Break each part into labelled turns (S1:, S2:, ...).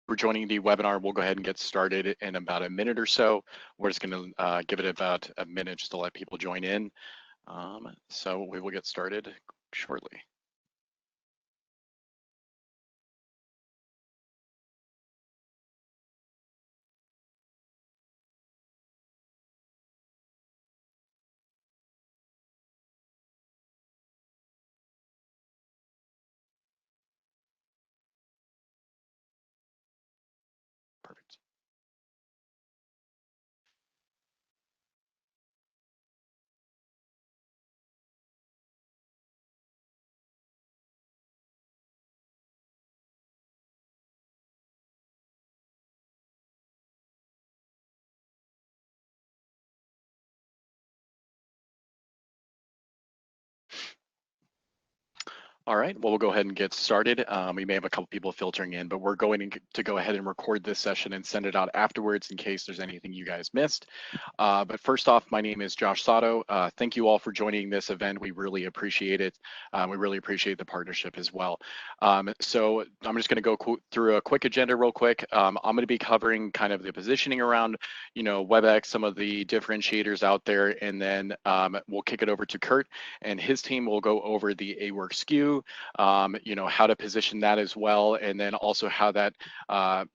S1: for joining the webinar. We'll go ahead and get started in about a minute or so. We're just going to give it about a minute just to let people join in. So we will get started shortly. Perfect. All right, well, we'll go ahead and get started. We may have a couple people filtering in, but we're going to go ahead and record this session and send it out afterwards in case there's anything you guys missed. But first off, my name is Josh Sato. Thank you all for joining this event. We really appreciate it. We really appreciate the partnership as well. So I'm just going to go through a quick agenda real quick. I'm going to be covering kind of the positioning around, WebEx, some of the differentiators out there, and then we'll kick it over to Kurt, and his team will go over the A-Work SKU, how to position that as well, and then also how that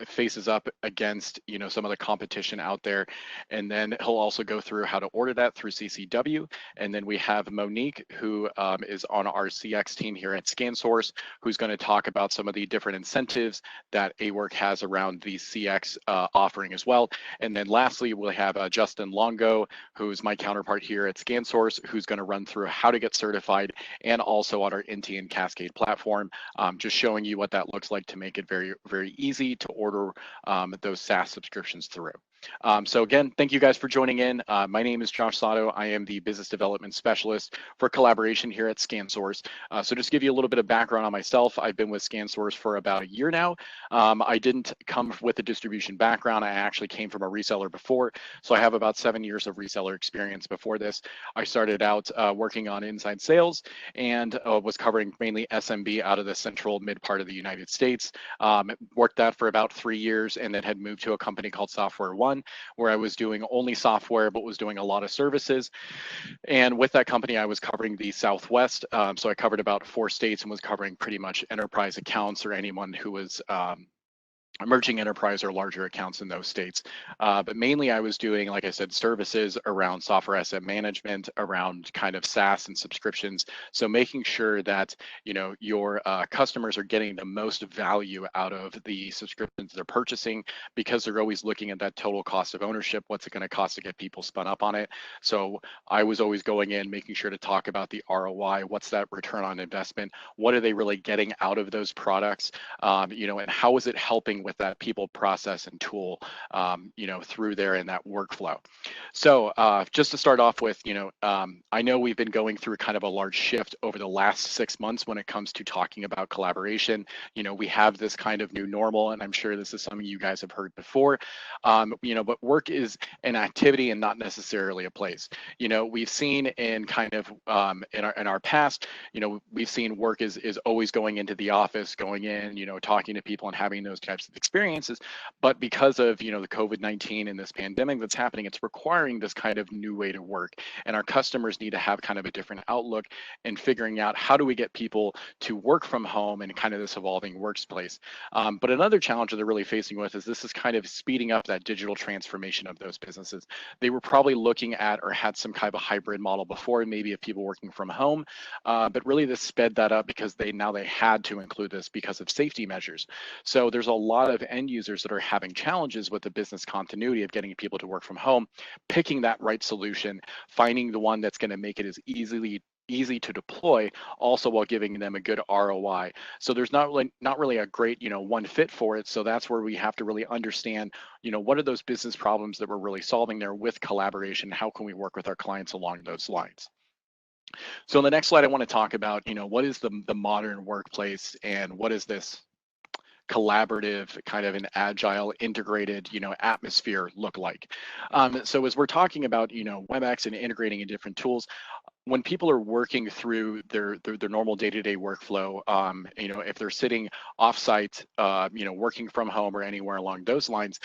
S1: faces up against, some of the competition out there. And then he'll also go through how to order that through CCW. And then we have Monique, who is on our CX team here at ScanSource, who's going to talk about some of the different incentives that A-Work has around the CX offering as well. And then lastly, we'll have Justin Longo, who's my counterpart here at ScanSource, who's going to run through how to get certified, and also on our NT and Cascade platform, just showing you what that looks like to make it very, very easy to order those SaaS subscriptions through. So again, thank you guys for joining in. My name is Josh Sato. I am the business development specialist for collaboration here at ScanSource. So just to give you a little bit of background on myself, I've been with ScanSource for about a year now. I didn't come with a distribution background. I actually came from a reseller before. So I have about 7 years of reseller experience before this. I started out working on inside sales and was covering mainly SMB out of the central mid part of the United States. Worked that for about 3 years and then had moved to a company called Software One, where I was doing only software, but was doing a lot of services. And with that company, I was covering the Southwest. So I covered about 4 states and was covering pretty much enterprise accounts or anyone who was emerging enterprise or larger accounts in those states. But mainly I was doing, like I said, services around software asset management, around kind of SaaS and subscriptions. So making sure that, your customers are getting the most value out of the subscriptions they're purchasing, because they're always looking at that total cost of ownership. What's it going to cost to get people spun up on it? So I was always going in, making sure to talk about the ROI. What's that return on investment? What are they really getting out of those products? And how is it helping with that people, process, and tool, through there in that workflow. So just to start off with, I know we've been going through kind of a large shift over the last 6 months when it comes to talking about collaboration. We have this kind of new normal, and I'm sure this is something you guys have heard before, but work is an activity and not necessarily a place. We've seen in kind of in our past, we've seen work is always going into the office, going in, talking to people and having those types of experiences. But because of, the COVID-19 and this pandemic that's happening, it's requiring this kind of new way to work. And our customers need to have kind of a different outlook in figuring out how do we get people to work from home in kind of this evolving workplace. But another challenge that they're really facing with is this is kind of speeding up that digital transformation of those businesses. They were probably looking at or had some kind of a hybrid model before, maybe of people working from home, but really this sped that up because they had to include this because of safety measures. So there's a lot of end users that are having challenges with the business continuity of getting people to work from home, picking that right solution, finding the one that's going to make it as easy to deploy, also while giving them a good ROI. So there's not really a great, one fit for it. So that's where we have to really understand, what are those business problems that we're really solving there with collaboration? How can we work with our clients along those lines? So in the next slide, I want to talk about, what is the modern workplace and what is this collaborative, kind of an agile, integrated, atmosphere look like. So as we're talking about, WebEx and integrating in different tools, when people are working through their normal day-to-day workflow, if they're sitting offsite, working from home or anywhere along those lines,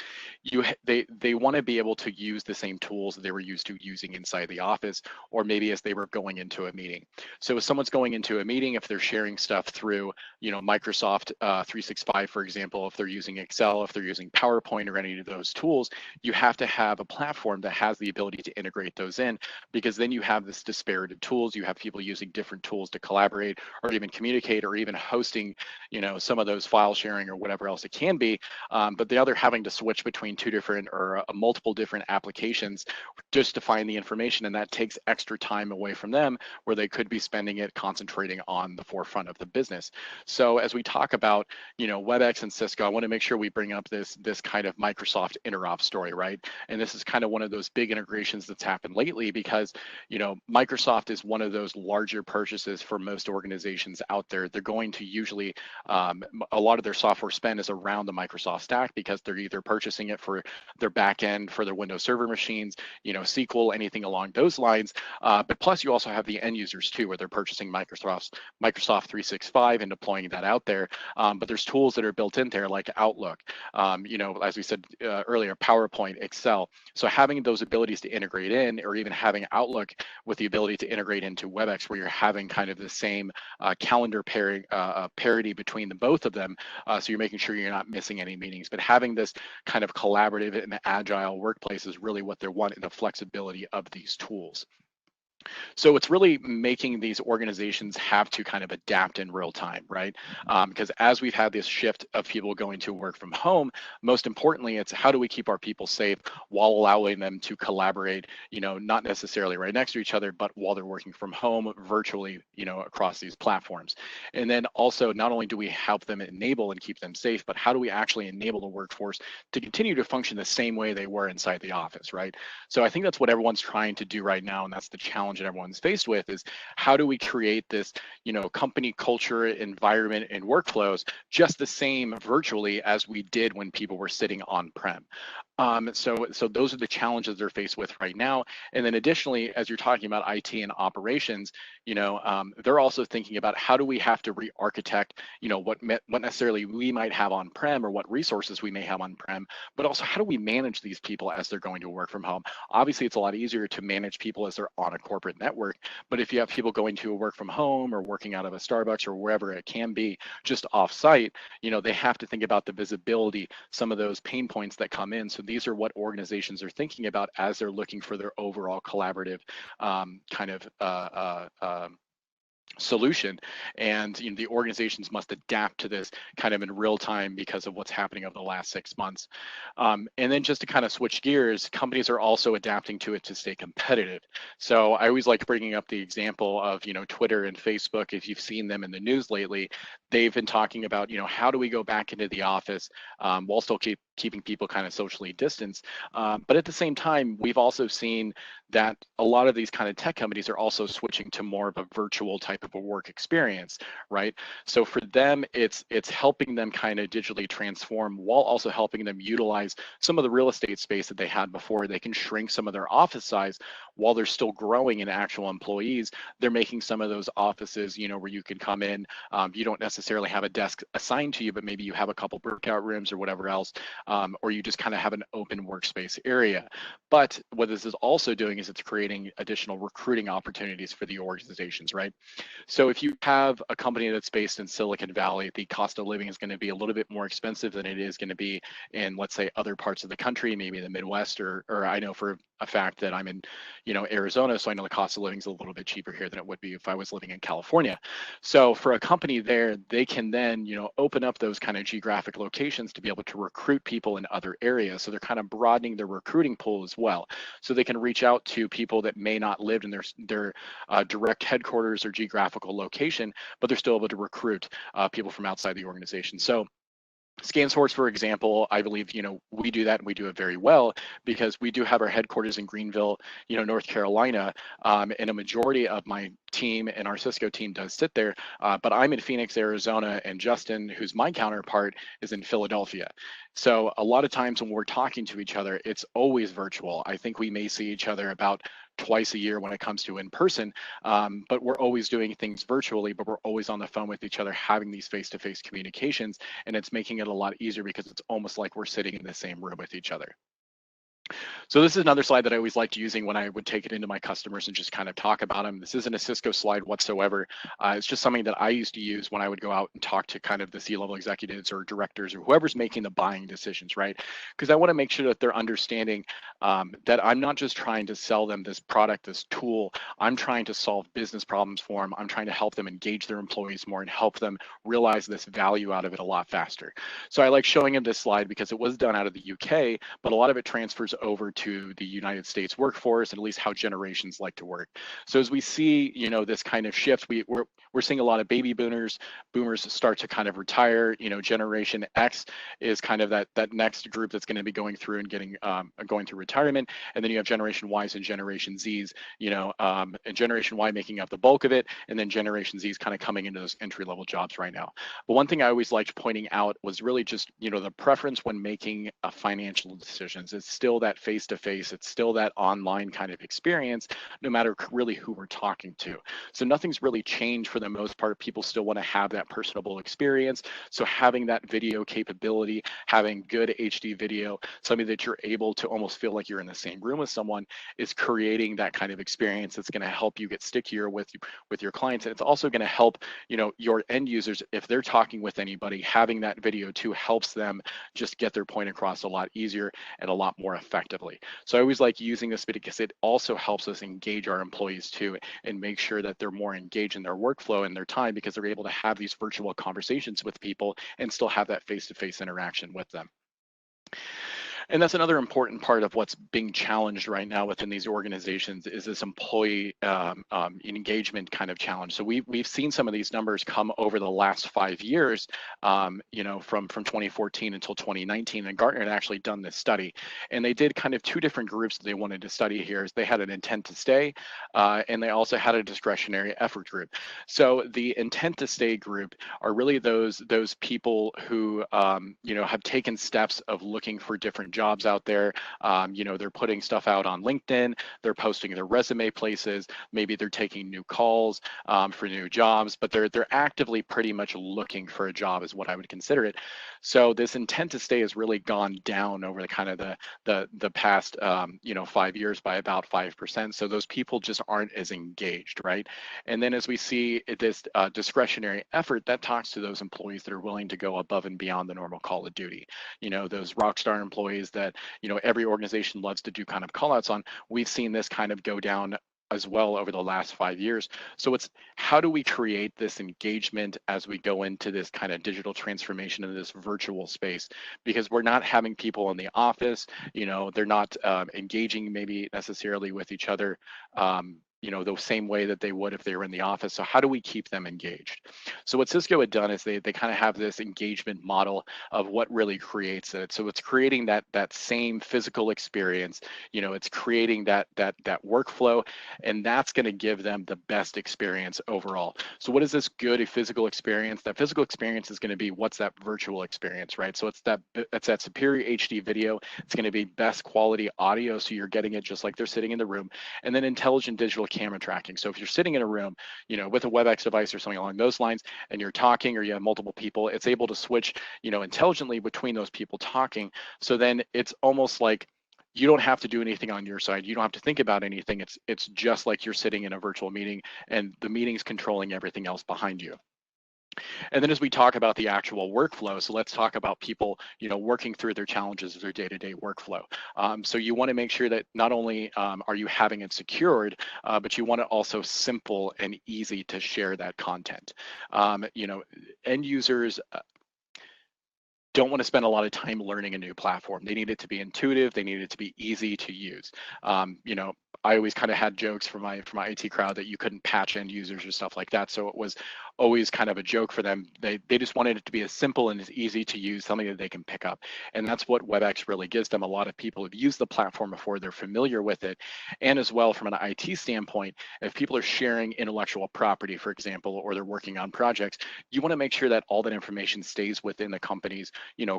S1: they want to be able to use the same tools that they were used to using inside the office, or maybe as they were going into a meeting. So if someone's going into a meeting, if they're sharing stuff through, Microsoft 365, for example, if they're using Excel, if they're using PowerPoint or any of those tools, you have to have a platform that has the ability to integrate those in, because then you have this disparate of tools. You have people using different tools to collaborate or even communicate or even hosting, some of those file sharing or whatever else it can be. But the other having to switch between two different or multiple different applications just to find the information, and that takes extra time away from them where they could be spending it concentrating on the forefront of the business. So as we talk about, Webex and Cisco, I want to make sure we bring up this kind of Microsoft interop story, right? And this is kind of one of those big integrations that's happened lately, because Microsoft is one of those larger purchases for most organizations out there. They're going to usually, a lot of their software spend is around the Microsoft stack, because they're either purchasing it for their back end, for their Windows Server machines, SQL, anything along those lines. But plus you also have the end users too, where they're purchasing Microsoft 365 and deploying that out there. But there's tools that are built in there like Outlook, as we said earlier, PowerPoint, Excel. So having those abilities to integrate in, or even having Outlook with the ability to integrate into Webex, where you're having kind of the same calendar pairing parity between the both of them, so you're making sure you're not missing any meetings. But having this kind of collaborative and agile workplace is really what they want in the flexibility of these tools. So it's really making these organizations have to kind of adapt in real time, right? Because as we've had this shift of people going to work from home, most importantly, it's how do we keep our people safe while allowing them to collaborate, not necessarily right next to each other, but while they're working from home virtually, across these platforms. And then also, not only do we help them enable and keep them safe, but how do we actually enable the workforce to continue to function the same way they were inside the office, right? So I think that's what everyone's trying to do right now, and that's the challenge that everyone's faced with, is how do we create this, company culture, environment, and workflows just the same virtually as we did when people were sitting on-prem. So those are the challenges they're faced with right now. And then additionally, as you're talking about IT and operations, they're also thinking about how do we have to re-architect, what necessarily we might have on-prem, or what resources we may have on-prem, but also how do we manage these people as they're going to work from home? Obviously, it's a lot easier to manage people as they're on a corporate network, but if you have people going to work from home or working out of a Starbucks or wherever it can be, just off-site, they have to think about the visibility, some of those pain points that come in. So these are what organizations are thinking about as they're looking for their overall collaborative solution. And the organizations must adapt to this kind of in real time because of what's happening over the last 6 months. And then just to kind of switch gears, companies are also adapting to it to stay competitive. So I always like bringing up the example of Twitter and Facebook. If you've seen them in the news lately, they've been talking about how do we go back into the office while still keeping people kind of socially distanced. But at the same time, we've also seen that a lot of these kind of tech companies are also switching to more of a virtual type of a work experience, right? So for them, it's helping them kind of digitally transform while also helping them utilize some of the real estate space that they had before. They can shrink some of their office size while they're still growing in actual employees. They're making some of those offices, where you can come in, you don't necessarily have a desk assigned to you, but maybe you have a couple breakout rooms or whatever else, or you just kind of have an open workspace area. But what this is also doing is it's creating additional recruiting opportunities for the organizations, right? So if you have a company that's based in Silicon Valley, the cost of living is going to be a little bit more expensive than it is going to be in, let's say, other parts of the country, maybe the Midwest, or I know for a fact that I'm in, Arizona, so I know the cost of living is a little bit cheaper here than it would be if I was living in California. So for a company there, they can then, open up those kind of geographic locations to be able to recruit people in other areas. So they're kind of broadening their recruiting pool as well. So they can reach out to people that may not live in their direct headquarters or geographical location, but they're still able to recruit people from outside the organization. So ScanSource, for example, I believe, we do that, and we do it very well, because we do have our headquarters in Greenville, North Carolina, and a majority of my team and our Cisco team does sit there, but I'm in Phoenix, Arizona, and Justin, who's my counterpart, is in Philadelphia. So a lot of times when we're talking to each other, it's always virtual. I think we may see each other about twice a year when it comes to in person, but we're always doing things virtually, but we're always on the phone with each other, having these face-to-face communications, and it's making it a lot easier because it's almost like we're sitting in the same room with each other. So this is another slide that I always liked using when I would take it into my customers and just kind of talk about them. This isn't a Cisco slide whatsoever. It's just something that I used to use when I would go out and talk to kind of the C-level executives or directors or whoever's making the buying decisions, right? Because I want to make sure that they're understanding that I'm not just trying to sell them this product, this tool. I'm trying to solve business problems for them. I'm trying to help them engage their employees more and help them realize this value out of it a lot faster. So I like showing them this slide because it was done out of the UK, but a lot of it transfers over to the United States workforce, and at least how generations like to work. So as we see, you know, this kind of shift, we're seeing a lot of baby boomers start to kind of retire. You know, Generation X is kind of that next group that's going to be going through and getting going through retirement, and then you have Generation Ys and Generation Zs. You know, and Generation Y making up the bulk of it, and then Generation Z is kind of coming into those entry-level jobs right now. But one thing I always liked pointing out was really just, you know, the preference when making financial decisions. It's still that face-to-face, it's still that online kind of experience, no matter really who we're talking to. So nothing's really changed for the most part. People still want to have that personable experience. So having that video capability, having good HD video, something that you're able to almost feel like you're in the same room with someone, is creating that kind of experience that's going to help you get stickier with your clients. And it's also going to help, you know, your end users, if they're talking with anybody, having that video too helps them just get their point across a lot easier and a lot more effectively. So I always like using this because it also helps us engage our employees too and make sure that they're more engaged in their workflow and their time, because they're able to have these virtual conversations with people and still have that face-to-face interaction with them. And that's another important part of what's being challenged right now within these organizations, is this employee engagement kind of challenge. So we've seen some of these numbers come over the last 5 years, you know, from 2014 until 2019. And Gartner had actually done this study, and they did kind of two different groups that they wanted to study here. Is they had an intent to stay, and they also had a discretionary effort group. So the intent to stay group are really those people who you know, have taken steps of looking for different jobs out there. You know, they're putting stuff out on LinkedIn, they're posting their resume places, maybe they're taking new calls for new jobs, but they're actively pretty much looking for a job is what I would consider it. So this intent to stay has really gone down over the kind of the past you know, 5 years by about 5%. So those people just aren't as engaged, right? And then as we see this discretionary effort, that talks to those employees that are willing to go above and beyond the normal call of duty. You know, those rock star employees that, you know, every organization loves to do kind of call outs on. We've seen this kind of go down as well over the last 5 years. So it's, how do we create this engagement as we go into this kind of digital transformation in this virtual space? Because we're not having people in the office, you know, they're not engaging maybe necessarily with each other, you know, the same way that they would if they were in the office. So how do we keep them engaged? So what Cisco had done is they kind of have this engagement model of what really creates it. So it's creating that same physical experience, you know, it's creating that workflow, and that's going to give them the best experience overall. So what is this good physical experience? That physical experience is going to be, what's that virtual experience, right? So it's that superior HD video. It's going to be best quality audio, so you're getting it just like they're sitting in the room, and then intelligent digital camera tracking. So if you're sitting in a room, you know, with a Webex device or something along those lines, and you're talking, or you have multiple people, it's able to switch, you know, intelligently between those people talking. So then it's almost like you don't have to do anything on your side. You don't have to think about anything. It's just like you're sitting in a virtual meeting, and the meeting's controlling everything else behind you. And then as we talk about the actual workflow, so let's talk about people, you know, working through their challenges of their day-to-day workflow. So you want to make sure that not only are you having it secured, but you want it also simple and easy to share that content. You know, end users don't want to spend a lot of time learning a new platform. They need it to be intuitive. They need it to be easy to use. You know, I always kind of had jokes for my IT crowd that you couldn't patch end users or stuff like that. So it was always kind of a joke for them. They just wanted it to be as simple and as easy to use, something that they can pick up. And that's what WebEx really gives them. A lot of people have used the platform before, they're familiar with it. And as well, from an IT standpoint, if people are sharing intellectual property, for example, or they're working on projects, you want to make sure that all that information stays within the company's,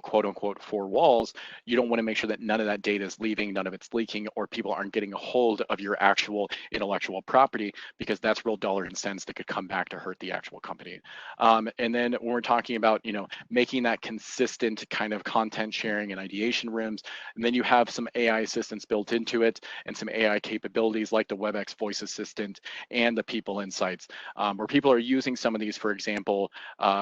S1: quote unquote, four walls. You don't want to make sure that none of that data is leaving, none of it's leaking, or people aren't getting a hold of your actual intellectual property, because that's real dollars and cents that could come back to hurt the actual company. And then when we're talking about, making that consistent kind of content sharing and ideation rooms, and then you have some AI assistants built into it and some AI capabilities like the WebEx voice assistant and the people insights, where people are using some of these, for example,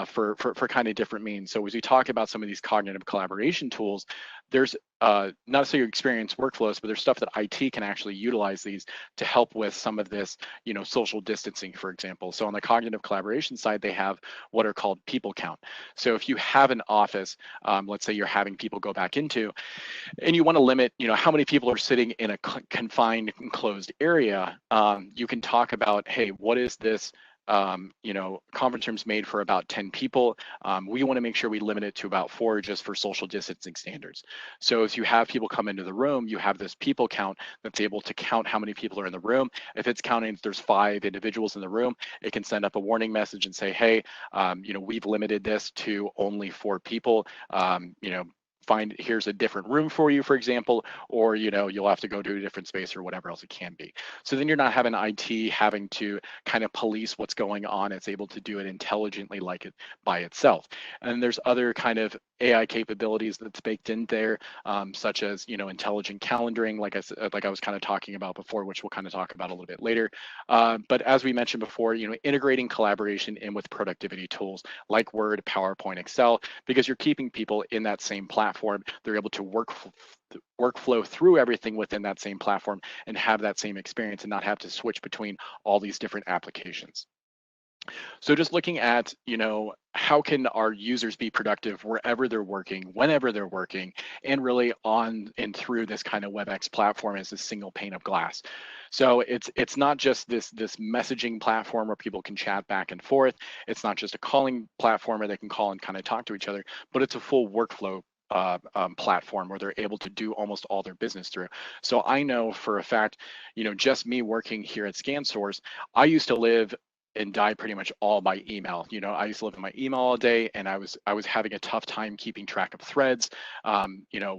S1: for kind of different means. So as we talk about some of these cognitive collaboration tools, there's not necessarily experience workflows, but there's stuff that IT can actually utilize these to help with some of this, social distancing, for example. So on the cognitive collaboration side, they have what are called people count. So if you have an office, let's say you're having people go back into, and you want to limit, how many people are sitting in a confined, enclosed area, you can talk about, hey, what is this? Conference rooms made for about 10 people. We want to make sure we limit it to about 4 just for social distancing standards. So if you have people come into the room, you have this people count that's able to count how many people are in the room. If it's counting there's 5 individuals in the room, it can send up a warning message and say, hey, we've limited this to only 4 people. Here's a different room for you, for example, or you'll have to go to a different space or whatever else it can be. So then you're not having IT having to kind of police what's going on. It's able to do it intelligently, like it by itself. And there's other kind of AI capabilities that's baked in there, such as intelligent calendaring, like I was kind of talking about before, which we'll kind of talk about a little bit later. But as we mentioned before, integrating collaboration in with productivity tools like Word, PowerPoint, Excel, because you're keeping people in that same platform. They're able to workflow through everything within that same platform and have that same experience and not have to switch between all these different applications. So just looking at, how can our users be productive wherever they're working, whenever they're working, and really on and through this kind of WebEx platform as a single pane of glass. So it's not just this messaging platform where people can chat back and forth. It's not just a calling platform where they can call and kind of talk to each other, but it's a full workflow platform where they're able to do almost all their business through. So I know for a fact, just me working here at ScanSource, I used to live and die pretty much all by email. I used to live in my email all day, and I was having a tough time keeping track of threads,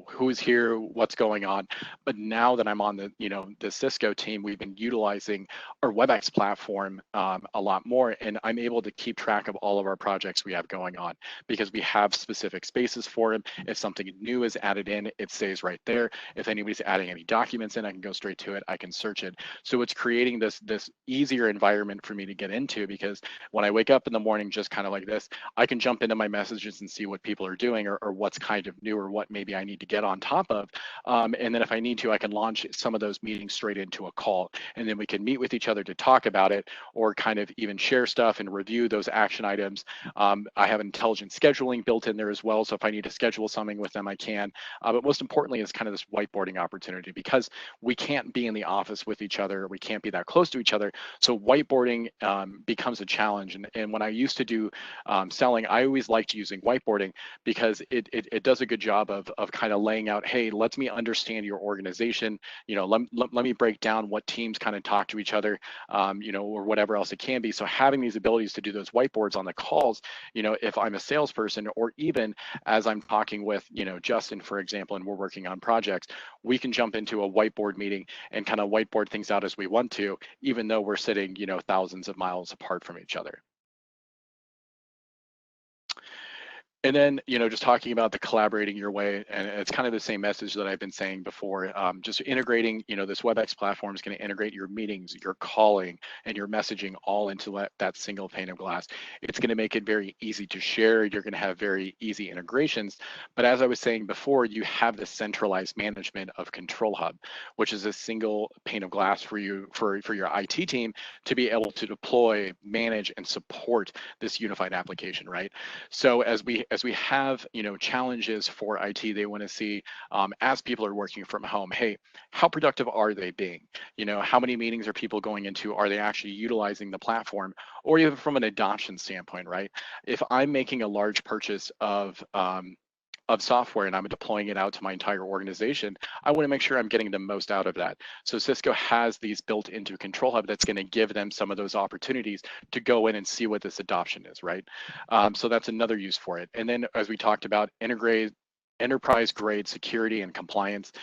S1: who's here, what's going on. But now that I'm on the Cisco team, we've been utilizing our WebEx platform a lot more, and I'm able to keep track of all of our projects we have going on because we have specific spaces for them. If something new is added in, it stays right there. If anybody's adding any documents in, I can go straight to it. I can search it. So it's creating this easier environment for me to get into, because when I wake up in the morning, just kind of like this, I can jump into my messages and see what people are doing or what's kind of new or what maybe I need to get on top of. And then if I need to, I can launch some of those meetings straight into a call, and then we can meet with each other to talk about it or kind of even share stuff and review those action items. I have intelligent scheduling built in there as well. So if I need to schedule something with them, I can. But most importantly is kind of this whiteboarding opportunity, because we can't be in the office with each other. We can't be that close to each other. So whiteboarding becomes a challenge. And when I used to do selling, I always liked using whiteboarding because it does a good job of kind of laying out, hey, let me understand your organization. Let me break down what teams kind of talk to each other, or whatever else it can be. So having these abilities to do those whiteboards on the calls, if I'm a salesperson, or even as I'm talking with, Justin, for example, and we're working on projects, we can jump into a whiteboard meeting and kind of whiteboard things out as we want to, even though we're sitting, thousands of miles apart from each other. And then, just talking about the collaborating your way, and it's kind of the same message that I've been saying before, just integrating, this WebEx platform is going to integrate your meetings, your calling, and your messaging all into that single pane of glass. It's going to make it very easy to share. You're going to have very easy integrations. But as I was saying before, you have the centralized management of Control Hub, which is a single pane of glass for you, for your IT team to be able to deploy, manage, and support this unified application, right? So as we as we have, challenges for IT, they want to see, as people are working from home, hey, how productive are they being? How many meetings are people going into? Are they actually utilizing the platform? Or even from an adoption standpoint, right? If I'm making a large purchase of software and I'm deploying it out to my entire organization, I want to make sure I'm getting the most out of that. So Cisco has these built into Control Hub that's going to give them some of those opportunities to go in and see what this adoption is, right? So that's another use for it. And then, as we talked about, integrate enterprise grade security and compliance.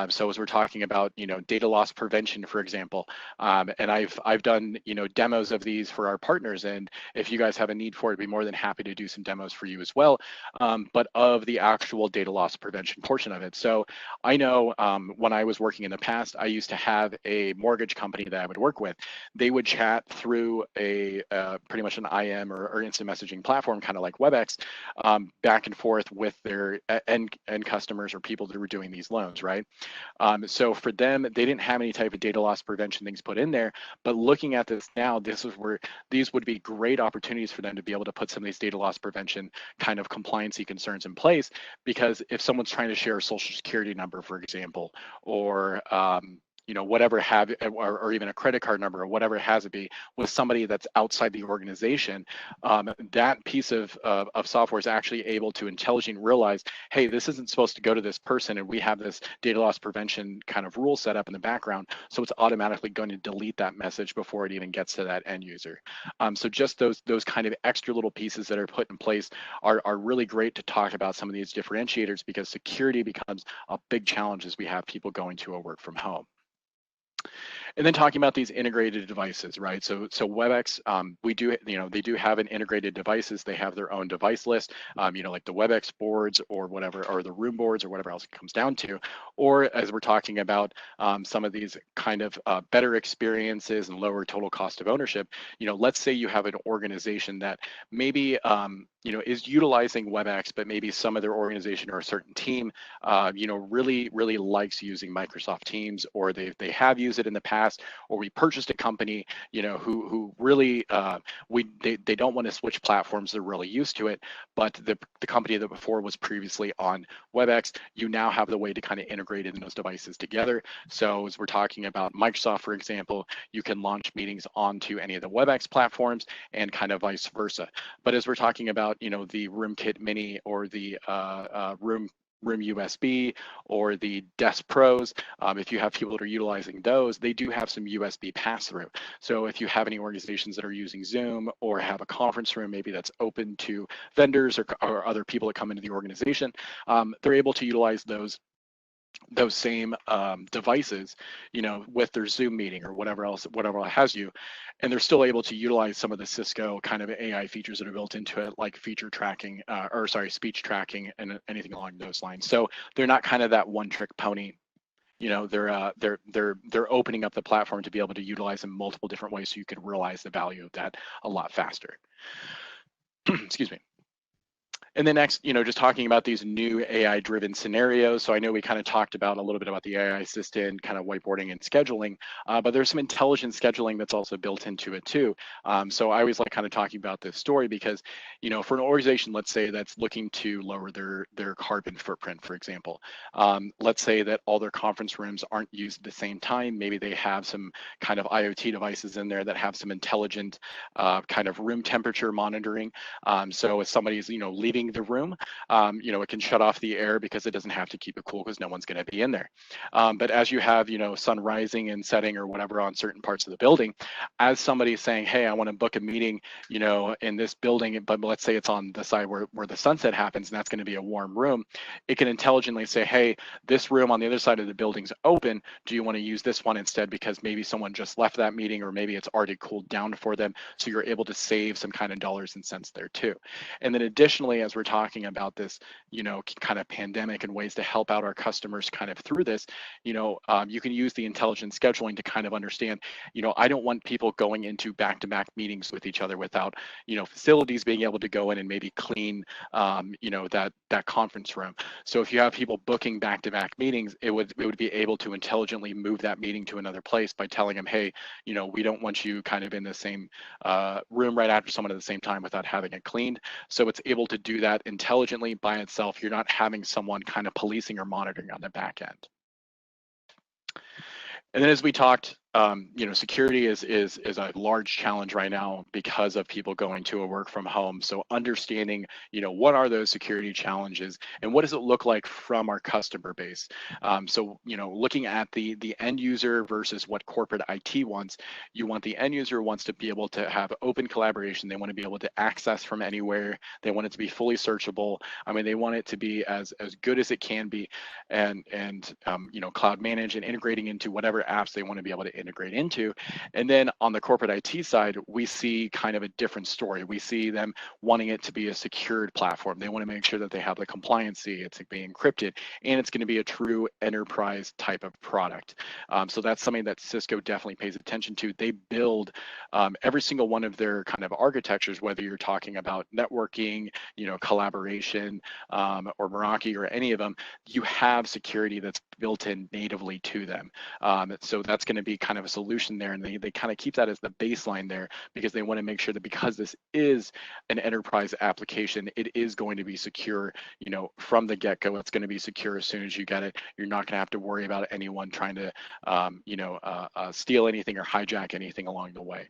S1: So as we're talking about, data loss prevention, for example, and I've done, demos of these for our partners. And if you guys have a need for it, I'd be more than happy to do some demos for you as well. But of the actual data loss prevention portion of it. So I know when I was working in the past, I used to have a mortgage company that I would work with. They would chat through a pretty much an IM or instant messaging platform, kind of like Webex, back and forth with their end customers or people that were doing these loans, right? So for them, they didn't have any type of data loss prevention things put in there. But looking at this now, this is where these would be great opportunities for them to be able to put some of these data loss prevention kind of compliancy concerns in place. Because if someone's trying to share a social security number, for example, or whatever or even a credit card number or whatever it has to be with somebody that's outside the organization, that piece of software is actually able to intelligently realize, hey, this isn't supposed to go to this person, and we have this data loss prevention kind of rule set up in the background, so it's automatically going to delete that message before it even gets to that end user. So just those kind of extra little pieces that are put in place are really great to talk about some of these differentiators, because security becomes a big challenge as we have people going to a work from home. And then talking about these integrated devices, right? So Webex, we do, they do have an integrated devices. They have their own device list, like the Webex boards or whatever, or the room boards or whatever else it comes down to. Or as we're talking about some of these kind of better experiences and lower total cost of ownership, let's say you have an organization that maybe is utilizing Webex, but maybe some of their organization or a certain team, really likes using Microsoft Teams, or they have used it in the past, or we purchased a company, who really they don't want to switch platforms. They're really used to it, but the company that before was previously on Webex, you now have the way to kind of integrate in those devices together. So as we're talking about Microsoft, for example, you can launch meetings onto any of the Webex platforms and kind of vice versa. But as we're talking about, the RoomKit Mini or the Room USB or the Desk Pros, if you have people that are utilizing those, they do have some USB pass-through. So if you have any organizations that are using Zoom or have a conference room maybe that's open to vendors or other people that come into the organization, they're able to utilize those same devices, with their Zoom meeting or whatever else has you, and they're still able to utilize some of the Cisco kind of AI features that are built into it, like feature tracking, speech tracking, and anything along those lines. So they're not kind of that one-trick pony. They're opening up the platform to be able to utilize in multiple different ways, so you could realize the value of that a lot faster. Excuse me. And then next, just talking about these new AI-driven scenarios. So I know we kind of talked about a little bit about the AI assistant, kind of whiteboarding and scheduling, but there's some intelligent scheduling that's also built into it too. So I always like kind of talking about this story because, for an organization, let's say that's looking to lower their carbon footprint, for example. Let's say that all their conference rooms aren't used at the same time. Maybe they have some kind of IoT devices in there that have some intelligent kind of room temperature monitoring. So if somebody's, leaving the room, it can shut off the air because it doesn't have to keep it cool because no one's going to be in there. But as you have, sun rising and setting or whatever on certain parts of the building, as somebody's saying, hey, I want to book a meeting, in this building, but let's say it's on the side where the sunset happens, and that's going to be a warm room, it can intelligently say, hey, this room on the other side of the building's open. Do you want to use this one instead? Because maybe someone just left that meeting, or maybe it's already cooled down for them. So you're able to save some kind of dollars and cents there too. And then additionally, as we're talking about this, kind of pandemic and ways to help out our customers kind of through this, you can use the intelligent scheduling to kind of understand, I don't want people going into back-to-back meetings with each other without, facilities being able to go in and maybe clean, that conference room. So if you have people booking back-to-back meetings, it would be able to intelligently move that meeting to another place by telling them, hey, we don't want you kind of in the same room right after someone at the same time without having it cleaned. So it's able to do that intelligently by itself. You're not having someone kind of policing or monitoring on the back end. And then as we talked, security is a large challenge right now because of people going to a work from home. So understanding, what are those security challenges and what does it look like from our customer base? Looking at the end user versus what corporate IT wants, you want the end user wants to be able to have open collaboration. They want to be able to access from anywhere. They want it to be fully searchable. They want it to be as good as it can be, and cloud managed and integrating into whatever apps they want to be able to integrate into. And then on the corporate IT side, we see kind of a different story. We see them wanting it to be a secured platform. They want to make sure that they have the compliancy, it's being encrypted, and it's going to be a true enterprise type of product. So that's something that Cisco definitely pays attention to. They build every single one of their kind of architectures, whether you're talking about networking, collaboration, or Meraki or any of them, you have security that's built in natively to them. So that's going to be kind of a solution there, and they kind of keep that as the baseline there because they want to make sure that because this is an enterprise application, it is going to be secure, from the get-go. It's going to be secure as soon as you get it. You're not going to have to worry about anyone trying to, steal anything or hijack anything along the way.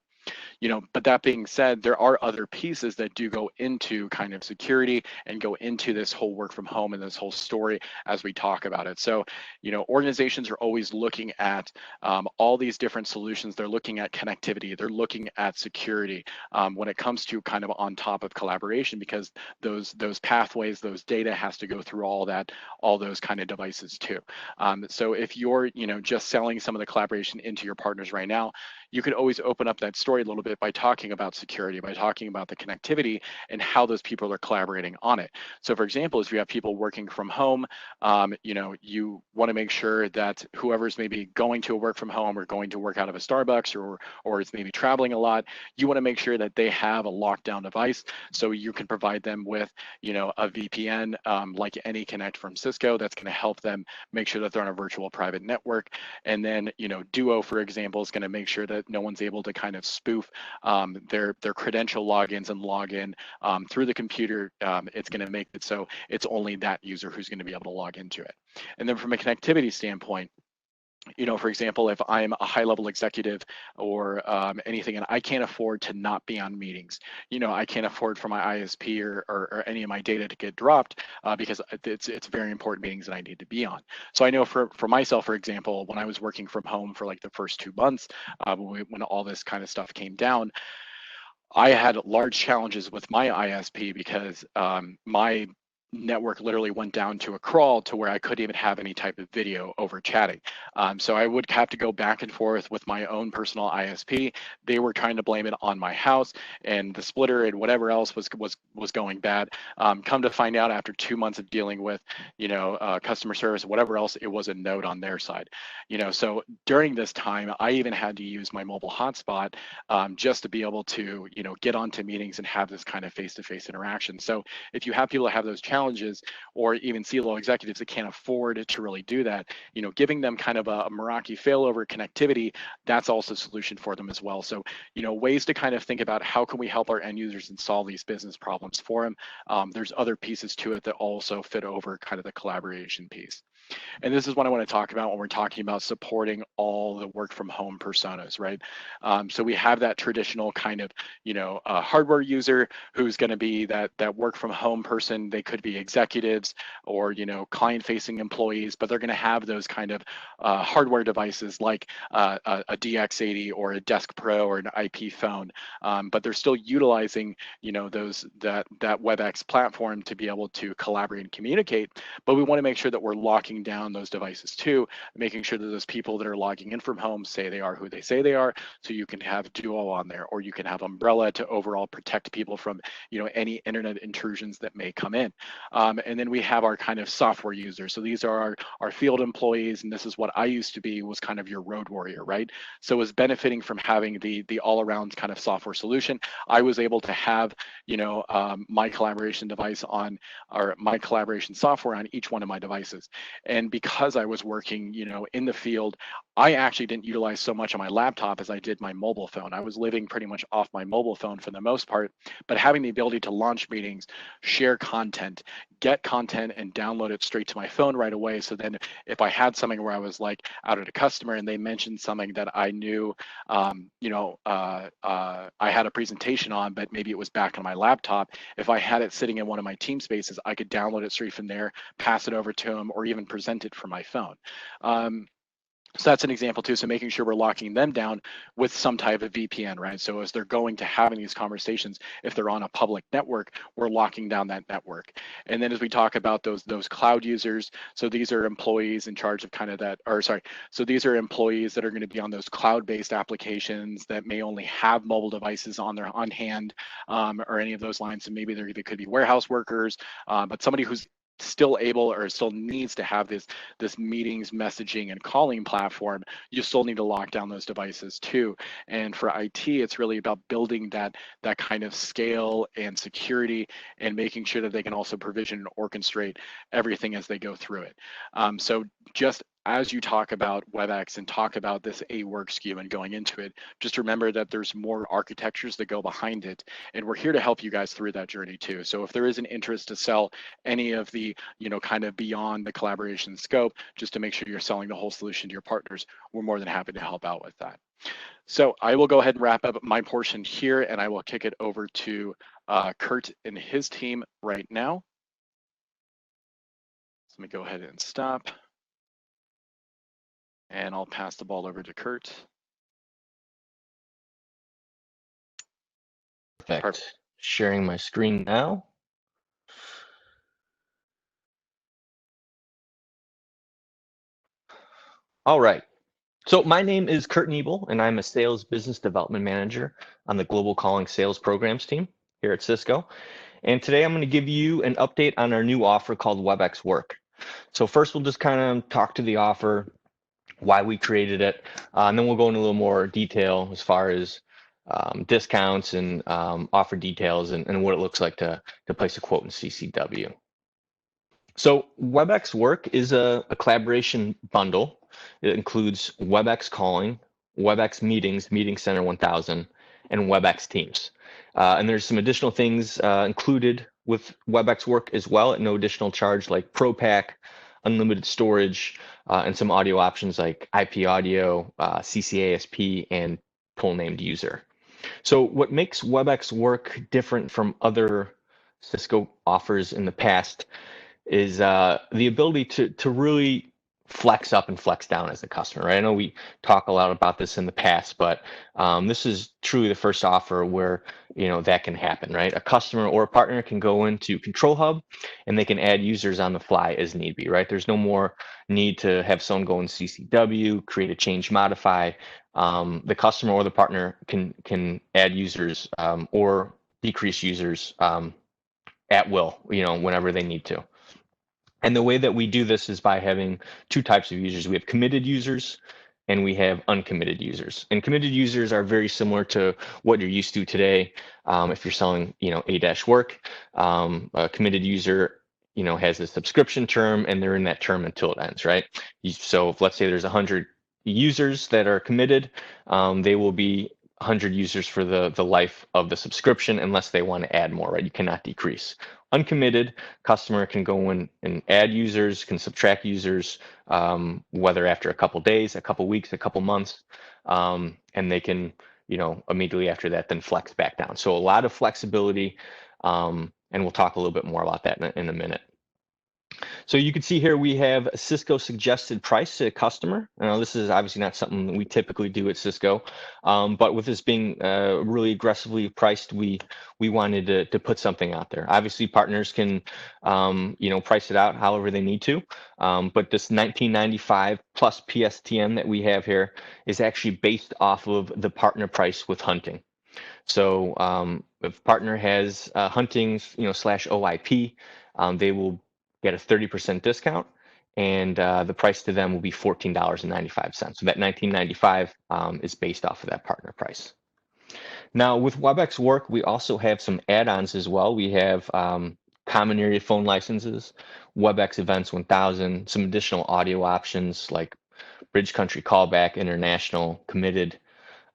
S1: But that being said, there are other pieces that do go into kind of security and go into this whole work from home and this whole story as we talk about it. So, organizations are always looking at all these different solutions. They're looking at connectivity. They're looking at security when it comes to kind of on top of collaboration, because those pathways, those data has to go through all those kind of devices too. So if you're, just selling some of the collaboration into your partners right now, you could always open up that story a little bit by talking about security, by talking about the connectivity and how those people are collaborating on it. So for example, if you have people working from home, you want to make sure that whoever's maybe going to a work from home or going to work out of a Starbucks or is maybe traveling a lot, you want to make sure that they have a lockdown device. So you can provide them with, a VPN like AnyConnect from Cisco that's going to help them make sure that they're on a virtual private network. And then, Duo, for example, is going to make sure that no one's able to kind of spoof their credential logins and login through the computer. It's going to make it so it's only that user who's going to be able to log into it. And then from a connectivity standpoint, for example, if I'm a high-level executive or anything, and I can't afford to not be on meetings, I can't afford for my ISP or any of my data to get dropped because it's very important meetings that I need to be on. So I know for myself, for example, when I was working from home for like the first 2 months, when all this kind of stuff came down, I had large challenges with my ISP because my network literally went down to a crawl to where I couldn't even have any type of video over chatting. So I would have to go back and forth with my own personal ISP. They were trying to blame it on my house and the splitter and whatever else was going bad. Come to find out after 2 months of dealing with, customer service, whatever else, it was a note on their side. So during this time, I even had to use my mobile hotspot just to be able to, get onto meetings and have this kind of face-to-face interaction. So if you have people that have those challenges, or even C-level executives that can't afford to really do that, giving them kind of a Meraki failover connectivity, that's also a solution for them as well. So, ways to kind of think about how can we help our end users and solve these business problems for them. There's other pieces to it that also fit over kind of the collaboration piece. And this is what I want to talk about when we're talking about supporting all the work from home personas, right? So we have that traditional kind of, hardware user who's going to be that work from home person. They could be executives or, client facing employees, but they're going to have those kind of hardware devices like a DX80 or a Desk Pro or an IP phone. But they're still utilizing, that Webex platform to be able to collaborate and communicate. But we want to make sure that we're locking down those devices too, making sure that those people that are logging in from home say they are who they say they are. So you can have Duo on there, or you can have Umbrella to overall protect people from, any internet intrusions that may come in. And then we have our kind of software users. So these are our field employees, and this is what I used to be, was kind of your road warrior, right? So was benefiting from having the all-around kind of software solution. I was able to have, my collaboration device on, or my collaboration software on each one of my devices. And because I was working, in the field, I actually didn't utilize so much on my laptop as I did my mobile phone. I was living pretty much off my mobile phone for the most part, but having the ability to launch meetings, share content, get content and download it straight to my phone right away. So then if I had something where I was like out at a customer and they mentioned something that I knew, I had a presentation on, but maybe it was back on my laptop. If I had it sitting in one of my team spaces, I could download it straight from there, pass it over to them, or even present it from my phone. So that's an example too. So making sure we're locking them down with some type of VPN, right? So as they're going to having these conversations, if they're on a public network, we're locking down that network. And then as we talk about those cloud users, so these are employees in charge of kind of that, or sorry, so these are employees that are going to be on those cloud-based applications that may only have mobile devices on hand, or any of those lines. So maybe they could be warehouse workers, but somebody who's still able or still needs to have this meetings, messaging, and calling platform, you still need to lock down those devices too. And for IT, it's really about building that kind of scale and security and making sure that they can also provision and orchestrate everything as they go through it. So just as you talk about WebEx and talk about this work SKU and going into it, just remember that there's more architectures that go behind it. And we're here to help you guys through that journey too. So if there is an interest to sell any of the, kind of beyond the collaboration scope, just to make sure you're selling the whole solution to your partners, we're more than happy to help out with that. So I will go ahead and wrap up my portion here, and I will kick it over to Kurt and his team right now. So let me go ahead and stop. And I'll pass the ball over to Kurt.
S2: Perfect. Sharing my screen now. All right. So my name is Kurt Niebel, and I'm a sales business development manager on the Global Calling Sales Programs team here at Cisco. And today I'm going to give you an update on our new offer called Webex Work. So first we'll just kind of talk to the offer, why we created it, and then we'll go into a little more detail as far as discounts and offer details and what it looks like to place a quote in CCW. So Webex Work is a collaboration bundle. It includes Webex Calling, Webex Meetings, Meeting Center 1000, and Webex Teams. And there's some additional things included with Webex Work as well at no additional charge, like Pro Pack, unlimited storage, and some audio options like IP audio, CCASP, and pull named user. So what makes Webex Work different from other Cisco offers in the past is the ability to really flex up and flex down as a customer, right? I know we talk a lot about this in the past, but this is truly the first offer where that can happen, right? A customer or a partner can go into Control Hub and they can add users on the fly as need be, right? There's no more need to have someone go in CCW, create a change, modify. The customer or the partner can add users or decrease users at will, whenever they need to. And the way that we do this is by having two types of users. We have committed users and we have uncommitted users. And committed users are very similar to what you're used to today. If you're selling, A-work, a committed user, has a subscription term and they're in that term until it ends, right? So if, let's say there's 100 users that are committed, they will be 100 users for the life of the subscription unless they want to add more, right? You cannot decrease. Uncommitted customer can go in and add users, can subtract users, whether after a couple days, a couple weeks, a couple months, and they can, immediately after that, then flex back down. So a lot of flexibility, and we'll talk a little bit more about that in a minute. So you can see here we have a Cisco suggested price to a customer. Now this is obviously not something that we typically do at Cisco, but with this being really aggressively priced, we wanted to put something out there. Obviously partners can price it out however they need to, but this $19.95 plus PSTN that we have here is actually based off of the partner price with hunting. So if partner has hunting slash OIP, they will get a 30% discount, and the price to them will be $14.95. So that $19.95 is based off of that partner price. Now with Webex Work, we also have some add-ons as well. We have common area phone licenses, Webex Events 1000, some additional audio options like Bridge Country Callback, International, Committed,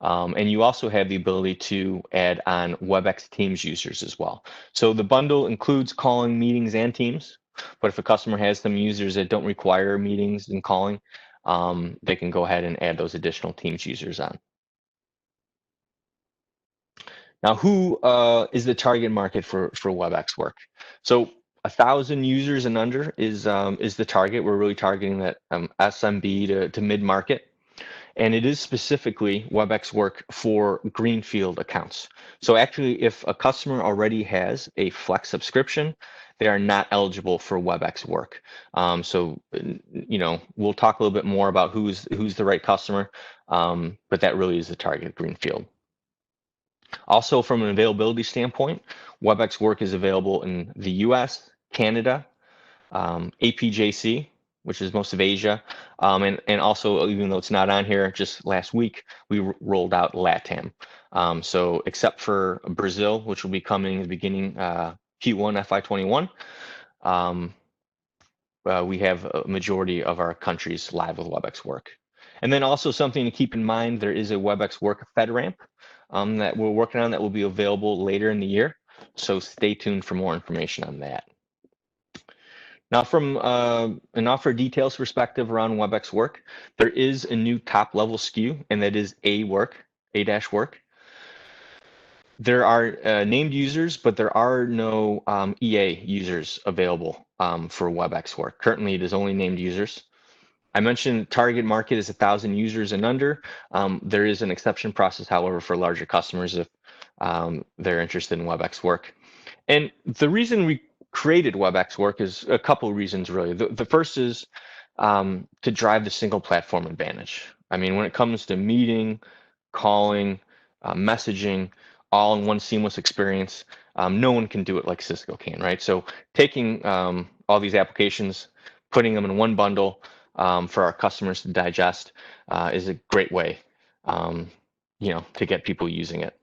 S2: and you also have the ability to add on Webex Teams users as well. So the bundle includes calling, meetings, and Teams, but if a customer has some users that don't require meetings and calling, they can go ahead and add those additional Teams users on. Now, who is the target market for Webex Work? So 1,000 users and under is the target. We're really targeting that SMB to mid-market. And it is specifically Webex Work for greenfield accounts. So actually, if a customer already has a Flex subscription, they are not eligible for Webex Work. So, we'll talk a little bit more about who's the right customer, but that really is the target greenfield. Also, from an availability standpoint, Webex Work is available in the US, Canada, APJC, which is most of Asia, and also, even though it's not on here, just last week we rolled out LATAM. So except for Brazil, which will be coming in the beginning Q1 FY21, we have a majority of our countries live with Webex Work. And then also something to keep in mind, there is a Webex Work FedRAMP that we're working on that will be available later in the year. So stay tuned for more information on that. Now, from an offer details perspective around Webex Work, there is a new top-level SKU, and that is A-Work. There are named users, but there are no EA users available for Webex Work. Currently, it is only named users. I mentioned target market is 1,000 users and under. There is an exception process, however, for larger customers if they're interested in Webex Work. And the reason we created Webex Work is a couple of reasons, really. The first is to drive the single platform advantage. I mean, when it comes to meeting, calling, messaging, all in one seamless experience, no one can do it like Cisco can, right? So taking all these applications, putting them in one bundle for our customers to digest is a great way, to get people using it.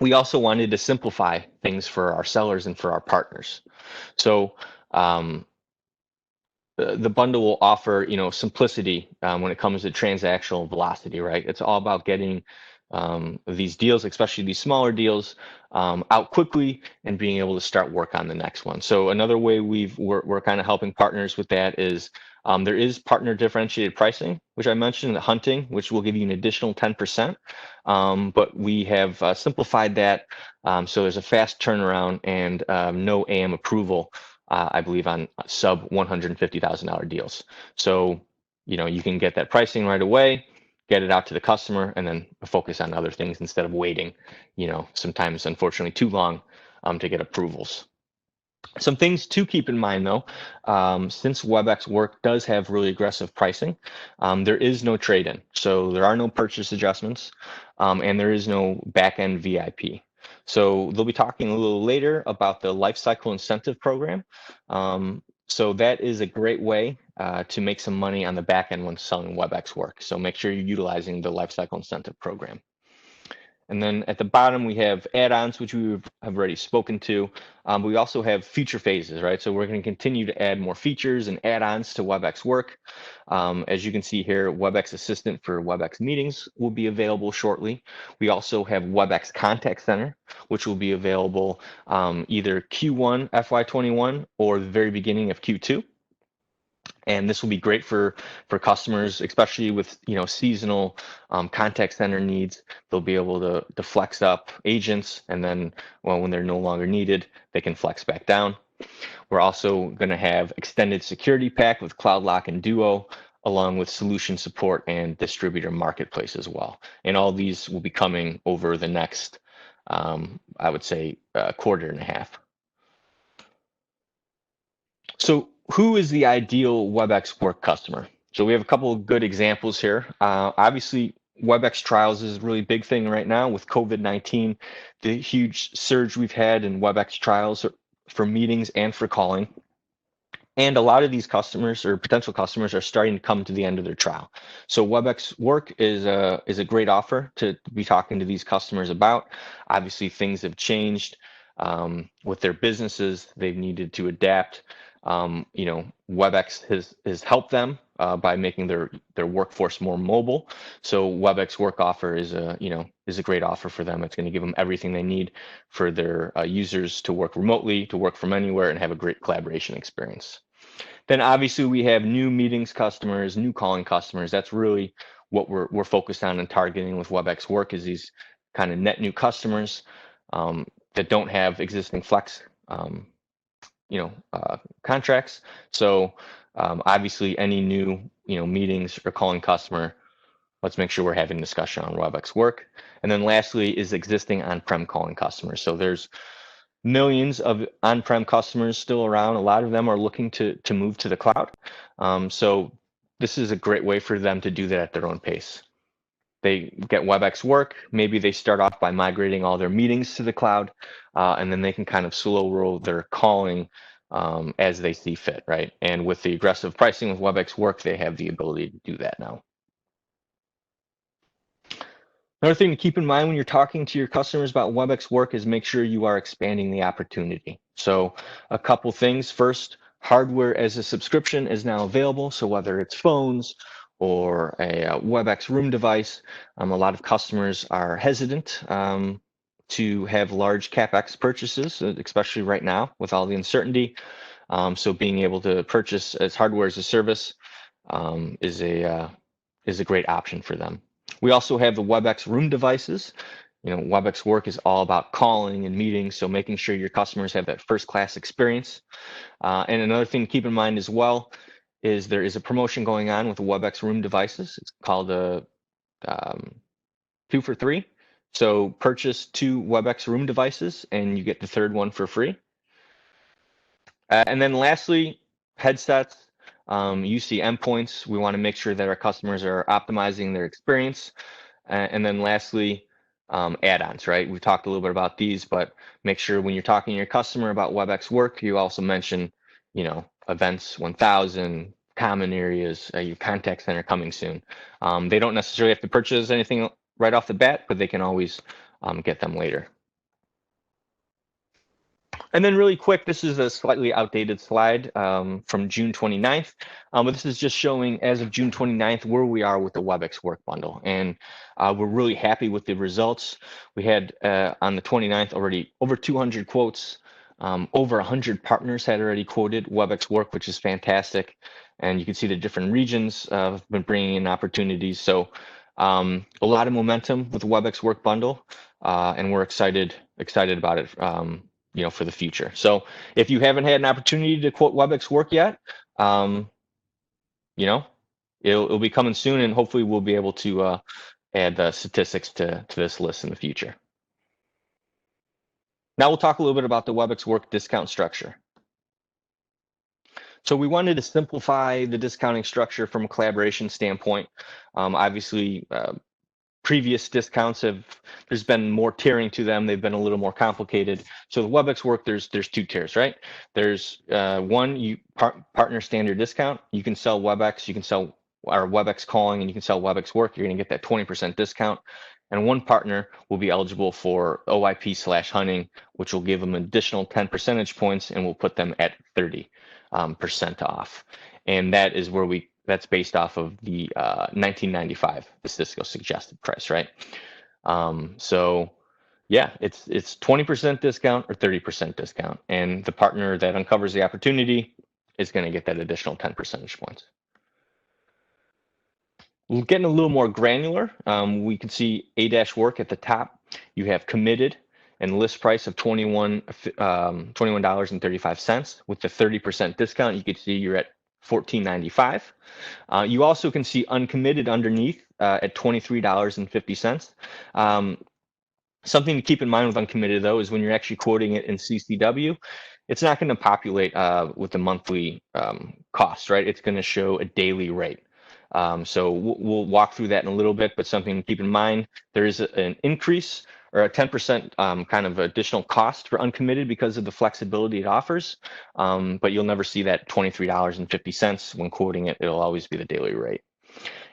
S2: We also wanted to simplify things for our sellers and for our partners. So the bundle will offer, simplicity when it comes to transactional velocity, right? It's all about getting these deals, especially these smaller deals, out quickly and being able to start work on the next one. So another way we're kind of helping partners with that is there is partner differentiated pricing, which I mentioned, the hunting, which will give you an additional 10%. But we have simplified that. So there's a fast turnaround and no AM approval, I believe, on sub $150,000 deals. So, you can get that pricing right away, get it out to the customer, and then focus on other things instead of waiting, sometimes, unfortunately, too long to get approvals. Some things to keep in mind, though, since Webex Work does have really aggressive pricing, there is no trade-in. So there are no purchase adjustments, and there is no back-end VIP. So they'll be talking a little later about the lifecycle incentive program. So that is a great way to make some money on the back end when selling Webex Work. So make sure you're utilizing the lifecycle incentive program. And then at the bottom, we have add-ons, which we have already spoken to. But we also have future phases, right? So we're going to continue to add more features and add-ons to Webex Work. As you can see here, Webex Assistant for Webex meetings will be available shortly. We also have Webex Contact Center, which will be available either Q1 FY21 or the very beginning of Q2. And this will be great for customers, especially with seasonal contact center needs. They'll be able to flex up agents, and then when they're no longer needed, they can flex back down. We're also going to have extended security pack with Cloud Lock and Duo, along with solution support and distributor marketplace as well. And all these will be coming over the next, I would say, quarter and a half. So who is the ideal Webex Work customer? So we have a couple of good examples here. Obviously, Webex trials is a really big thing right now with COVID-19, the huge surge we've had in Webex trials for meetings and for calling. And a lot of these customers or potential customers are starting to come to the end of their trial. So Webex Work is a great offer to be talking to these customers about. Obviously, things have changed. with their businesses. They've needed to adapt. Webex has helped them by making their workforce more mobile. So Webex Work offer is a great offer for them. It's going to give them everything they need for their users to work remotely, to work from anywhere, and have a great collaboration experience. Then obviously we have new meetings customers, new calling customers. That's really what we're focused on and targeting with Webex Work, is these kind of net new customers that don't have existing Flex contracts. So obviously any new meetings or calling customer, let's make sure we're having discussion on Webex Work. And then lastly is existing on-prem calling customers. So there's millions of on-prem customers still around. A lot of them are looking to move to the cloud. So this is a great way for them to do that at their own pace. They get Webex Work. Maybe they start off by migrating all their meetings to the cloud, and then they can kind of slow roll their calling as they see fit, right? And with the aggressive pricing with Webex Work, they have the ability to do that now. Another thing to keep in mind when you're talking to your customers about Webex Work is make sure you are expanding the opportunity. So a couple things. First, hardware as a subscription is now available. So whether it's phones or a Webex room device, a lot of customers are hesitant to have large CapEx purchases, especially right now with all the uncertainty. So being able to purchase as hardware as a service is a great option for them. We also have the Webex room devices. Webex Work is all about calling and meetings, so making sure your customers have that first-class experience. And another thing to keep in mind as well is there is a promotion going on with the Webex room devices. It's called a 2 for 3. So purchase 2 Webex room devices and you get the third one for free. And then lastly, headsets. UC endpoints, we want to make sure that our customers are optimizing their experience. And then lastly, add-ons, right? We talked a little bit about these, but make sure when you're talking to your customer about Webex Work, you also mention, events 1000, common areas, your contact center coming soon. They don't necessarily have to purchase anything right off the bat, but they can always get them later. And then really quick, this is a slightly outdated slide from June 29th, but this is just showing as of June 29th where we are with the Webex Work Bundle. And we're really happy with the results. We had on the 29th already over 200 quotes. Over 100 partners had already quoted Webex Work, which is fantastic. And you can see the different regions have been bringing in opportunities. So a lot of momentum with the Webex Work Bundle, and we're excited about it. For the future. So if you haven't had an opportunity to quote Webex Work yet, it'll be coming soon, and hopefully we'll be able to add the statistics to this list in the future. Now we'll talk a little bit about the Webex Work discount structure. So we wanted to simplify the discounting structure from a collaboration standpoint. Obviously, previous discounts there's been more tiering to them. They've been a little more complicated. So the Webex Work, there's 2 tiers, right? There's one partner standard discount. You can sell Webex, you can sell our Webex Calling, and you can sell Webex Work. You're going to get that 20% discount. And one partner will be eligible for OIP/hunting, which will give them an additional 10 percentage points, and we'll put them at 30% off. And that is where that's based off of the $19.95, the Cisco suggested price, right? So yeah, it's 20% discount or 30% discount, and the partner that uncovers the opportunity is going to get that additional 10 percentage points. We're getting a little more granular. We can see A-Work at the top. You have committed and list price of $21.35. With the 30% discount, you can see you're at $14.95. You also can see uncommitted underneath at $23.50. Something to keep in mind with uncommitted, though, is when you're actually quoting it in CCW, it's not going to populate with the monthly cost, right? It's going to show a daily rate. So we'll walk through that in a little bit, but something to keep in mind, there is an increase or a 10% kind of additional cost for uncommitted because of the flexibility it offers, but you'll never see that $23.50 when quoting it. It'll always be the daily rate.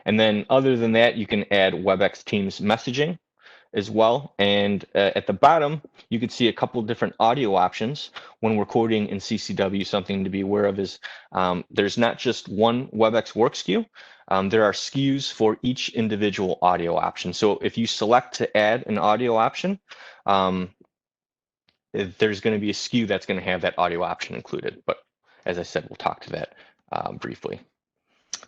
S2: And then other than that, you can add Webex Teams messaging as well. And at the bottom, you can see a couple different audio options when we're quoting in CCW. Something to be aware of is there's not just one Webex Work SKU. There are SKUs for each individual audio option. So if you select to add an audio option, there's going to be a SKU that's going to have that audio option included. But as I said, we'll talk to that briefly.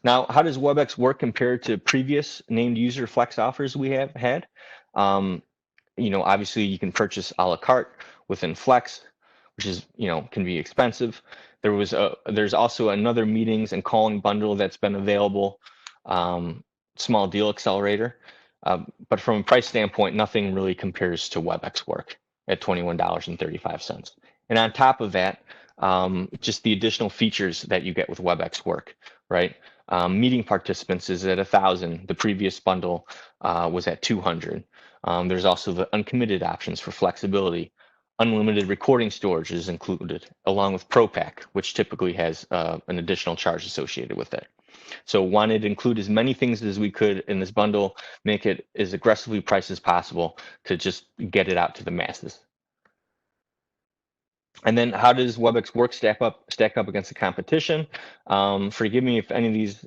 S2: Now, how does Webex Work compare to previous named user Flex offers we have had? Obviously you can purchase a la carte within Flex, which is, can be expensive. There's also another meetings and calling bundle that's been available, small deal accelerator. But from a price standpoint, nothing really compares to Webex Work at $21.35. And on top of that, just the additional features that you get with Webex Work, right? Meeting participants is at 1,000. The previous bundle was at 200. There's also the uncommitted options for flexibility. Unlimited recording storage is included, along with ProPack, which typically has an additional charge associated with it. So wanted to include as many things as we could in this bundle, make it as aggressively priced as possible to just get it out to the masses. And then how does Webex Work stack up against the competition? Forgive me if any of these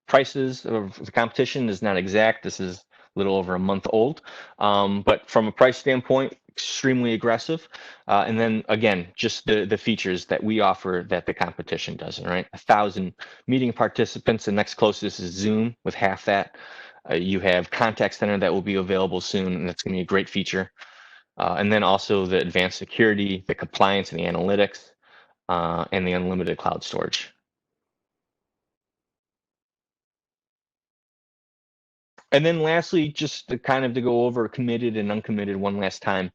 S2: prices of the competition is not exact. This is a little over a month old, but from a price standpoint, extremely aggressive. And then again, just the features that we offer that the competition doesn't, right? 1,000 meeting participants. The next closest is Zoom with half that. You have contact center that will be available soon, and that's going to be a great feature. And then also the advanced security, the compliance and the analytics, and the unlimited cloud storage. And then lastly, just to go over committed and uncommitted one last time.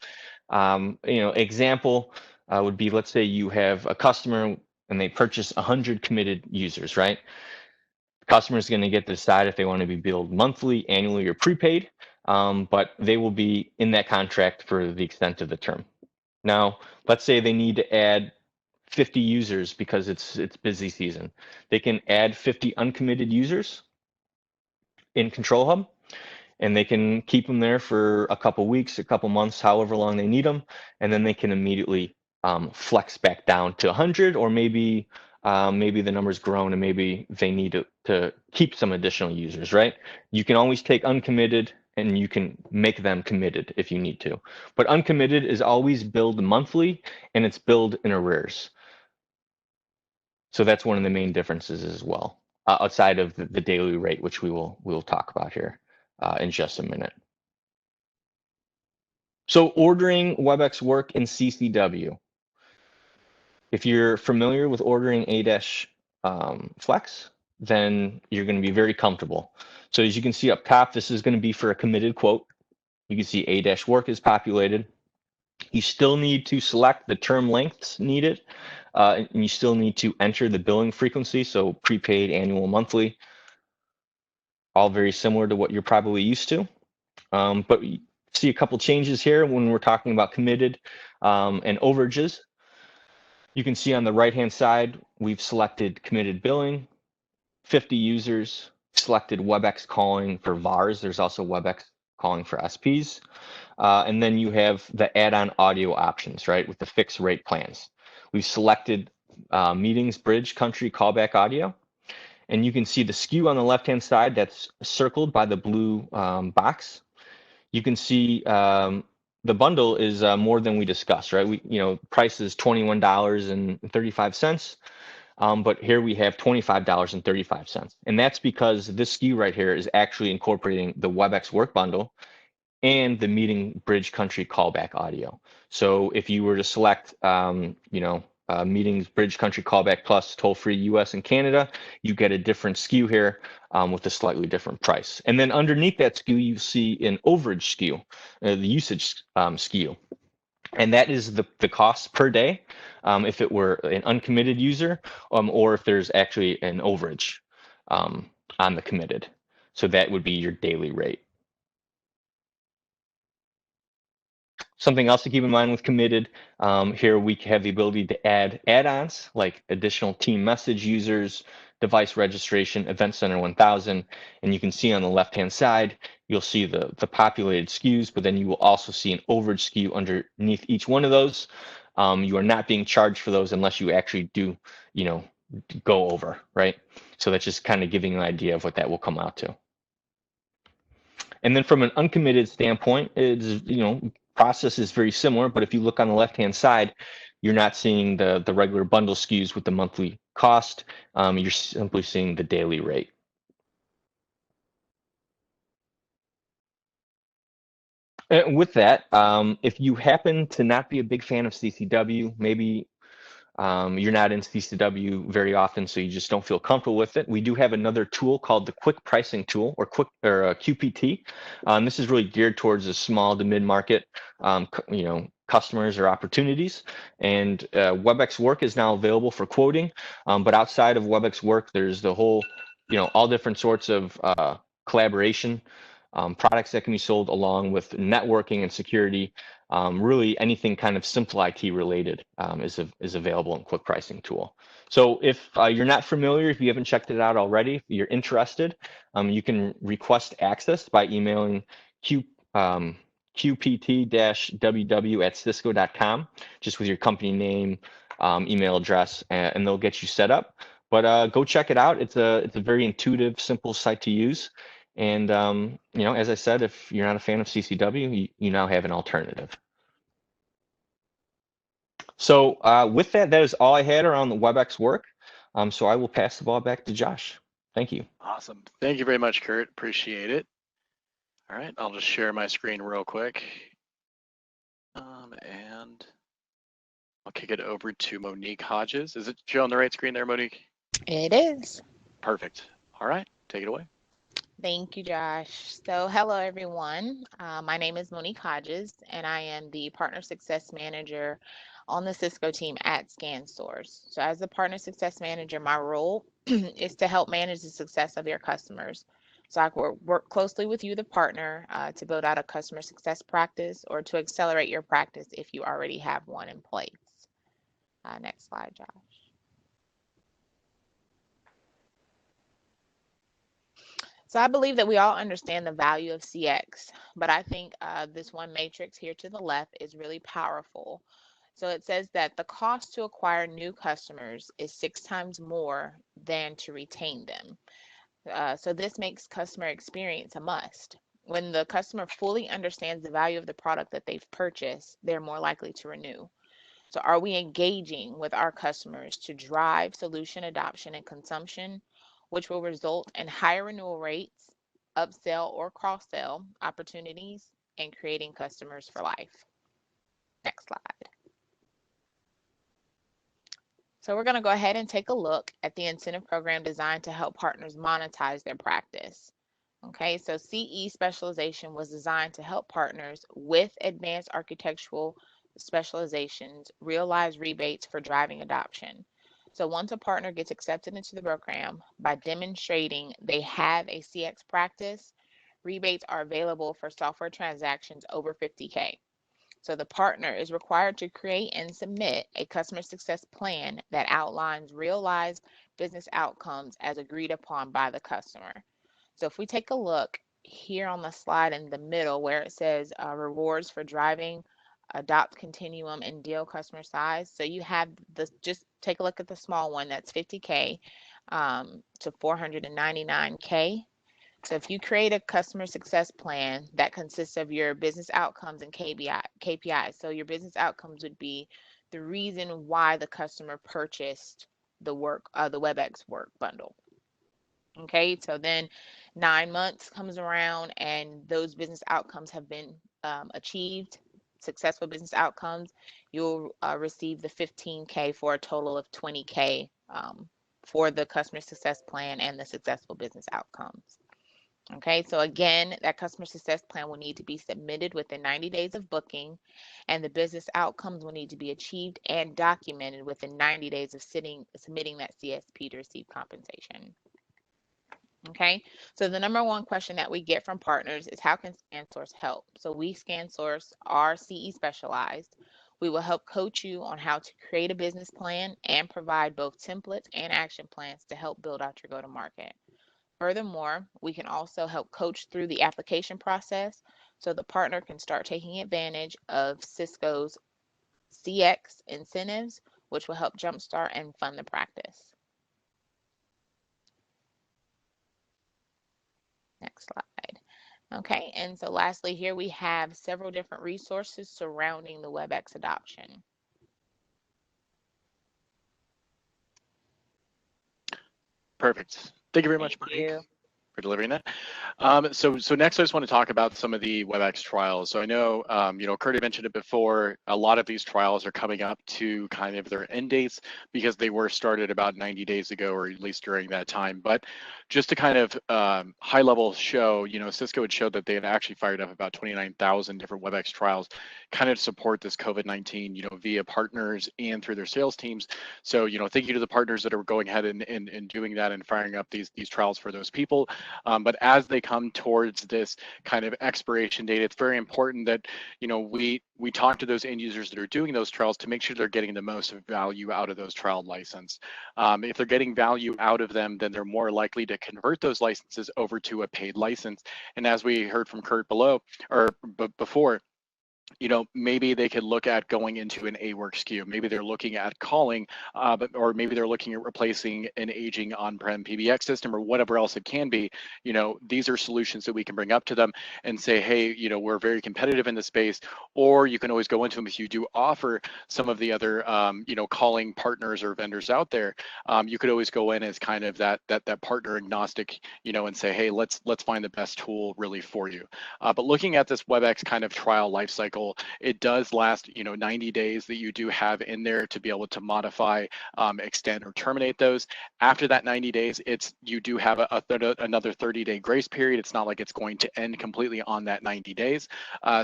S2: Example would be, let's say you have a customer and they purchase 100 committed users, right? The customer is going to get to decide if they want to be billed monthly, annually, or prepaid, but they will be in that contract for the extent of the term. Now, let's say they need to add 50 users because it's busy season. They can add 50 uncommitted users in Control Hub, and they can keep them there for a couple weeks, a couple months, however long they need them, and then they can immediately flex back down to 100, or maybe the number's grown and maybe they need to keep some additional users, right? You can always take uncommitted and you can make them committed if you need to. But uncommitted is always billed monthly and it's billed in arrears. So that's one of the main differences as well, outside of the daily rate, which we'll talk about here in just a minute. So ordering Webex Work in CCW. If you're familiar with ordering A-Flex, then you're going to be very comfortable. So as you can see up top, this is going to be for a committed quote. You can see A-Work is populated. You still need to select the term lengths needed, and you still need to enter the billing frequency, so prepaid, annual, monthly, all very similar to what you're probably used to. But we see a couple changes here when we're talking about committed and overages. You can see on the right-hand side, we've selected committed billing, 50 users, selected Webex Calling for VARs. There's also Webex Calling for SPs. And then you have the add-on audio options, right, with the fixed rate plans. We've selected meetings, bridge, country, callback audio. And you can see the SKU on the left-hand side that's circled by the blue box. You can see the bundle is more than we discussed, right? Price is $21.35. But here we have $25.35. And that's because this SKU right here is actually incorporating the Webex Work bundle and the meeting bridge country callback audio. So if you were to select, meetings bridge country callback plus toll-free US and Canada, you get a different SKU here with a slightly different price. And then underneath that SKU, you see an overage SKU, the usage SKU. And that is the cost per day if it were an uncommitted user or if there's actually an overage on the committed. So that would be your daily rate. Something else to keep in mind with committed, here we have the ability to add add-ons like additional team message users, device registration, Event Center 1000, and you can see on the left-hand side, you'll see the populated SKUs, but then you will also see an overage SKU underneath each one of those. You are not being charged for those unless you actually do, go over, right? So that's just kind of giving you an idea of what that will come out to. And then from an uncommitted standpoint, it's, process is very similar, but if you look on the left-hand side, you're not seeing the regular bundle SKUs with the monthly cost. You're simply seeing the daily rate. And with that, if you happen to not be a big fan of CCW, maybe you're not in CCW very often, so you just don't feel comfortable with it. We do have another tool called the Quick Pricing Tool, or QPT. This is really geared towards the small to mid-market, customers or opportunities. And Webex Work is now available for quoting, but outside of Webex Work, there's the whole, all different sorts of collaboration products that can be sold along with networking and security. Really anything kind of simple IT related is available in Quick Pricing Tool. So if you're not familiar, if you haven't checked it out already, if you're interested, you can request access by emailing qpt-ww@cisco.com, just with your company name, email address, and they'll get you set up. But go check it out. It's a very intuitive, simple site to use. And as I said, if you're not a fan of CCW, you now have an alternative. So with that, that is all I had around the Webex Work. So I will pass the ball back to Josh. Thank you.
S1: Awesome. Thank you very much, Kurt. Appreciate it. All right, I'll just share my screen real quick. And I'll kick it over to Monique Hodges. Is it showing the right screen there, Monique?
S3: It is.
S1: Perfect. All right, take it away.
S3: Thank you, Josh. So hello, everyone. My name is Monique Hodges, and I am the Partner Success Manager on the Cisco team at ScanSource. So as the Partner Success Manager, my role is to help manage the success of your customers. So I work closely with you, the partner, to build out a customer success practice or to accelerate your practice if you already have one in place. Next slide, Josh. So I believe that we all understand the value of CX, but I think this one matrix here to the left is really powerful. So it says that the cost to acquire new customers is 6 times more than to retain them. So this makes customer experience a must. When the customer fully understands the value of the product that they've purchased, they're more likely to renew. So are we engaging with our customers to drive solution adoption and consumption, which will result in higher renewal rates, upsell or cross-sell opportunities, and creating customers for life? Next slide. So we're going to go ahead and take a look at the incentive program designed to help partners monetize their practice. Okay, so CE specialization was designed to help partners with advanced architectural specializations realize rebates for driving adoption. So once a partner gets accepted into the program, by demonstrating they have a CX practice, rebates are available for software transactions over 50K. So the partner is required to create and submit a customer success plan that outlines realized business outcomes as agreed upon by the customer. So if we take a look here on the slide in the middle where it says rewards for driving, adopt continuum, and deal customer size. So you have the, just take a look at the small one that's 50K to 499K. So if you create a customer success plan that consists of your business outcomes and KPIs, so your business outcomes would be the reason why the customer purchased the Webex Work bundle. Okay, so then 9 months comes around and those business outcomes have been achieved, successful business outcomes, you'll receive the 15K for a total of 20K for the customer success plan and the successful business outcomes. Okay, so again, that customer success plan will need to be submitted within 90 days of booking, and the business outcomes will need to be achieved and documented within 90 days of submitting that CSP to receive compensation. Okay, so the number one question that we get from partners is how can ScanSource help? So we ScanSource are CE specialized. We will help coach you on how to create a business plan and provide both templates and action plans to help build out your go-to-market. Furthermore, we can also help coach through the application process so the partner can start taking advantage of Cisco's CX incentives, which will help jumpstart and fund the practice. Next slide. Okay, and so lastly here we have several different resources surrounding the WebEx adoption.
S1: Perfect. Thank you very much,
S3: Thank
S1: Monique,
S3: you.
S1: for delivering that. So next, I just want to talk about some of the WebEx trials. So I know, Kurt had mentioned it before. A lot of these trials are coming up to kind of their end dates because they were started about 90 days ago, or at least during that time. But just to kind of high level show, Cisco had showed that they had actually fired up about 29,000 different WebEx trials, kind of support this COVID-19, via partners and through their sales teams. So, thank you to the partners that are going ahead and doing that and firing up these trials for those people. But as they come towards this kind of expiration date, it's very important that we talk to those end users that are doing those trials to make sure they're getting the most value out of those trial license. If they're getting value out of them, then they're more likely to convert those licenses over to a paid license. And as we heard from Kurt before, maybe they could look at going into an A-Work SKU. Maybe they're looking at calling, or maybe they're looking at replacing an aging on-prem PBX system or whatever else it can be. These are solutions that we can bring up to them and say, hey, we're very competitive in the space. Or you can always go into them if you do offer some of the other, calling partners or vendors out there. You could always go in as kind of that partner agnostic, and say, hey, let's find the best tool really for you. But looking at this WebEx kind of trial lifecycle, it does last 90 days that you do have in there to be able to modify, extend, or terminate those. After that 90 days, you do have another 30-day grace period. It's not like it's going to end completely on that 90 days.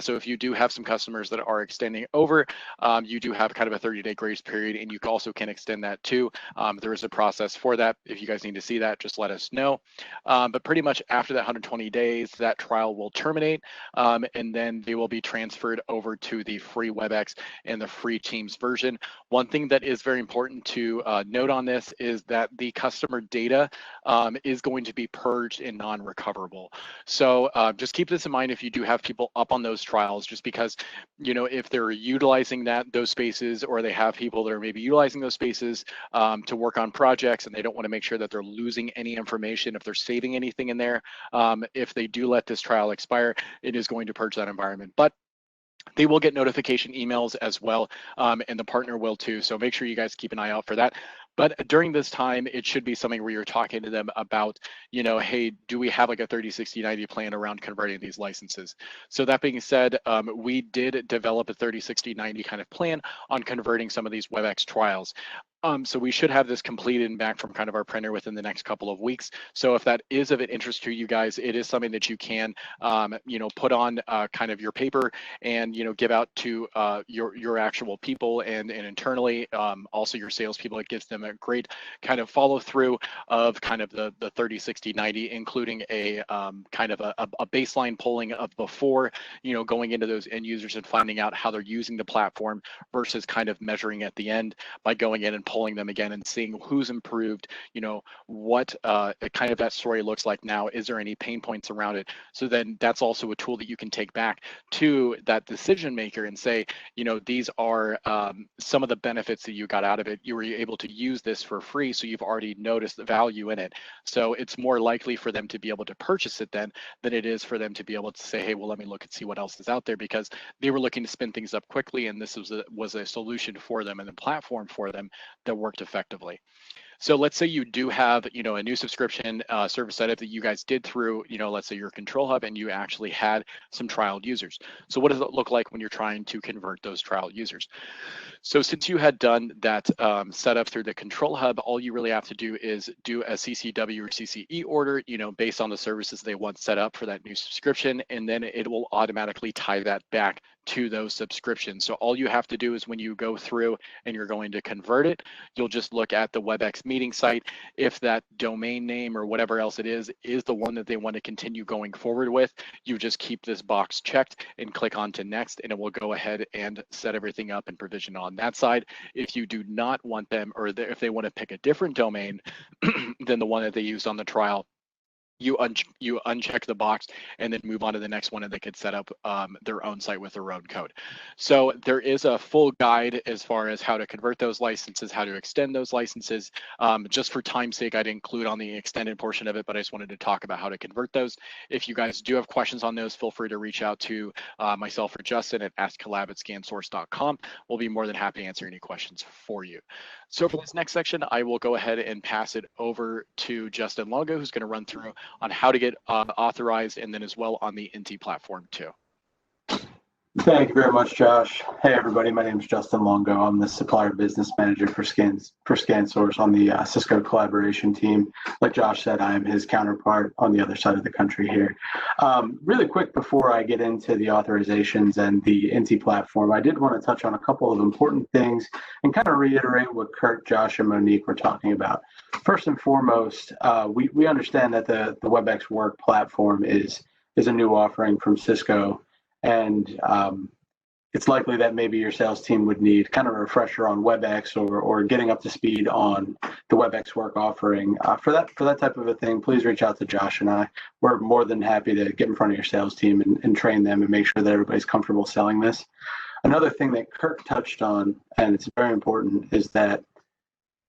S1: So if you do have some customers that are extending over, you do have kind of a 30-day grace period, and you also can extend that too. There is a process for that. If you guys need to see that, just let us know. But pretty much after that 120 days, that trial will terminate, and then they will be transferred over to the free WebEx and the free Teams version. One thing that is very important to note on this is that the customer data is going to be purged and non-recoverable. So just keep this in mind if you do have people up on those trials, just because, if they're utilizing those spaces, or they have people that are maybe utilizing those spaces to work on projects, and they don't want to make sure that they're losing any information, if they're saving anything in there, if they do let this trial expire, it is going to purge that environment. But they will get notification emails as well, and the partner will too. So make sure you guys keep an eye out for that. But during this time, it should be something where you're talking to them about, hey, do we have like a 30, 60, 90 plan around converting these licenses? So that being said, we did develop a 30, 60, 90 kind of plan on converting some of these WebEx trials. So we should have this completed and back from kind of our printer within the next couple of weeks. So if that is of interest to you guys, it is something that you can, put on kind of your paper and, give out to your actual people and internally, also your salespeople. It gives them a great kind of follow through of kind of the 30, 60, 90, including a kind of a baseline polling of before, going into those end users and finding out how they're using the platform versus kind of measuring at the end by going in and pulling them again and seeing who's improved, what kind of that story looks like now. Is there any pain points around it? So then that's also a tool that you can take back to that decision maker and say, these are some of the benefits that you got out of it. You were able to use this for free, so you've already noticed the value in it. So it's more likely for them to be able to purchase it then than it is for them to be able to say, hey, well, let me look and see what else is out there, because they were looking to spin things up quickly, and this was a solution for them and a platform for them that worked effectively. So let's say you do have, a new subscription service setup that you guys did through, let's say your Control Hub, and you actually had some trial users. So what does it look like when you're trying to convert those trial users? So since you had done that setup through the Control Hub, all you really have to do is do a CCW or CCE order, based on the services they want set up for that new subscription, and then it will automatically tie that back to those subscriptions. So all you have to do is when you go through and you're going to convert it, you'll just look at the WebEx meeting site. If that domain name or whatever else it is the one that they want to continue going forward with, you just keep this box checked and click on to next, and it will go ahead and set everything up and provision on that side. If you do not want them, or if they want to pick a different domain than the one that they used on the trial, you uncheck the box and then move on to the next one, and they could set up their own site with their own code. So there is a full guide as far as how to convert those licenses, how to extend those licenses. Just for time's sake, I'd include on the extended portion of it, but I just wanted to talk about how to convert those. If you guys do have questions on those, feel free to reach out to myself or Justin at askcollab@scansource.com. We'll be more than happy to answer any questions for you. So for this next section, I will go ahead and pass it over to Justin Longo, who's going to run through on how to get authorized, and then as well on the Inti platform too.
S4: Thank you very much, Josh. Hey, everybody. My name is Justin Longo. I'm the supplier business manager for ScanSource on the Cisco collaboration team. Like Josh said, I am his counterpart on the other side of the country here. Really quick before I get into the authorizations and the Inti platform, I did want to touch on a couple of important things and kind of reiterate what Kurt, Josh, and Monique were talking about. First and foremost, we understand that the Webex Work platform is a new offering from Cisco. And it's likely that maybe your sales team would need kind of a refresher on Webex or getting up to speed on the Webex Work offering. For that type of a thing, please reach out to Josh and I. We're more than happy to get in front of your sales team and train them and make sure that everybody's comfortable selling this. Another thing that Kirk touched on, and it's very important, is that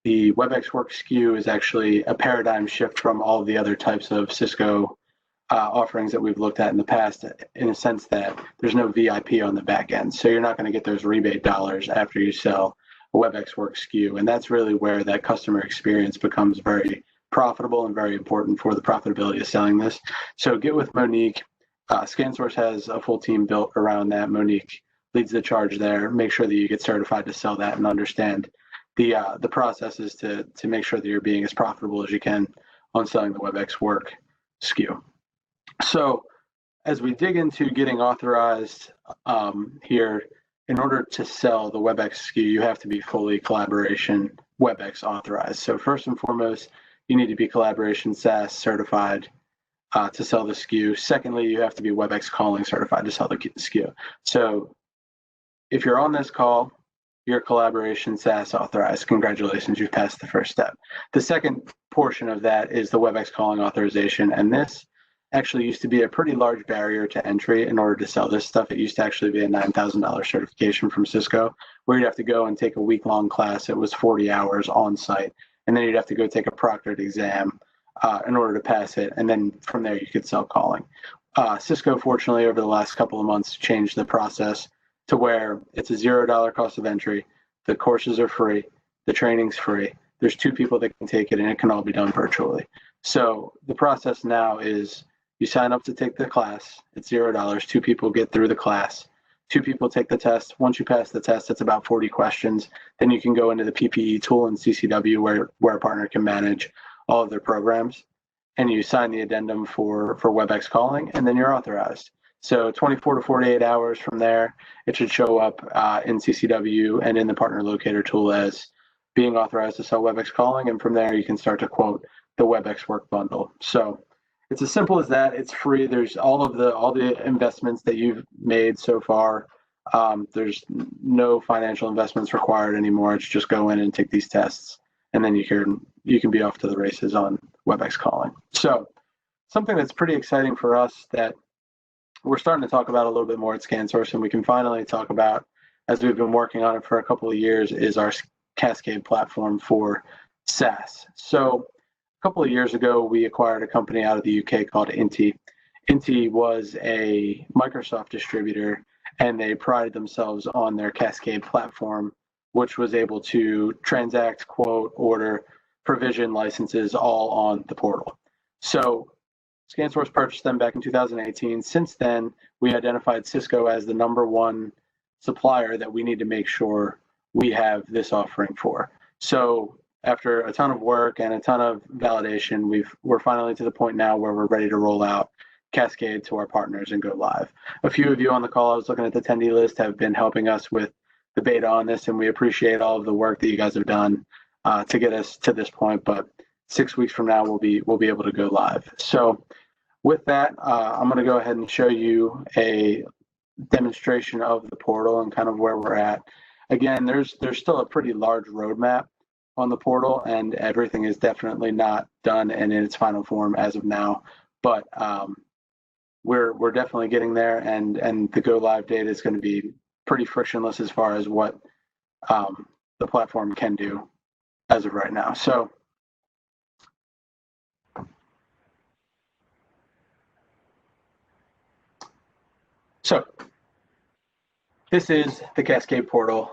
S4: the Webex Work SKU is actually a paradigm shift from all the other types of Cisco offerings that we've looked at in the past, in a sense that there's no VIP on the back end. So you're not going to get those rebate dollars after you sell a Webex Work SKU. And that's really where that customer experience becomes very profitable and very important for the profitability of selling this. So get with Monique. ScanSource has a full team built around that. Monique leads the charge there. Make sure that you get certified to sell that and understand the processes to make sure that you're being as profitable as you can on selling the Webex Work SKU. So as we dig into getting authorized here, in order to sell the Webex SKU, you have to be fully collaboration Webex authorized. So first and foremost, you need to be collaboration SaaS certified to sell the SKU. Secondly, you have to be Webex Calling certified to sell the SKU. So if you're on this call, you're collaboration SaaS authorized. Congratulations, you've passed the first step. The second portion of that is the Webex Calling authorization, and this actually used to be a pretty large barrier to entry in order to sell this stuff. It used to actually be a $9,000 certification from Cisco, where you'd have to go and take a week-long class. It was 40 hours on site, and then you'd have to go take a proctored exam in order to pass it, and then from there you could sell calling. Cisco, fortunately, over the last couple of months, changed the process to where it's a $0 cost of entry. The courses are free, the training's free. There's 2 people that can take it, and it can all be done virtually. So the process now is you sign up to take the class, it's $0. 2 people get through the class. 2 people take the test. Once you pass the test, it's about 40 questions. Then you can go into the PPE tool in CCW where a partner can manage all of their programs. And you sign the addendum for Webex Calling, and then you're authorized. So 24 to 48 hours from there, it should show up in CCW and in the partner locator tool as being authorized to sell Webex Calling. And from there, you can start to quote the Webex Work bundle. So it's as simple as that. It's free. There's all the investments that you've made so far. There's no financial investments required anymore. It's just go in and take these tests, and then you can be off to the races on Webex Calling. So something that's pretty exciting for us that we're starting to talk about a little bit more at ScanSource, and we can finally talk about, as we've been working on it for a couple of years, is our Cascade platform for SaaS. So a couple of years ago, we acquired a company out of the UK called Inti. Inti was a Microsoft distributor, and they prided themselves on their Cascade platform, which was able to transact, quote, order, provision licenses all on the portal. So ScanSource purchased them back in 2018. Since then, we identified Cisco as the #1 supplier that we need to make sure we have this offering for. So after a ton of work and a ton of validation, we're finally to the point now where we're ready to roll out Cascade to our partners and go live. A few of you on the call, I was looking at the attendee list, have been helping us with the beta on this, and we appreciate all of the work that you guys have done to get us to this point. But 6 weeks from now, we'll be able to go live. So with that, I'm going to go ahead and show you a demonstration of the portal and kind of where we're at. Again, there's still a pretty large roadmap on the portal, and everything is definitely not done and in its final form as of now. but we're definitely getting there, and the go live date is going to be pretty frictionless as far as what the platform can do as of right now. So this is the Cascade portal.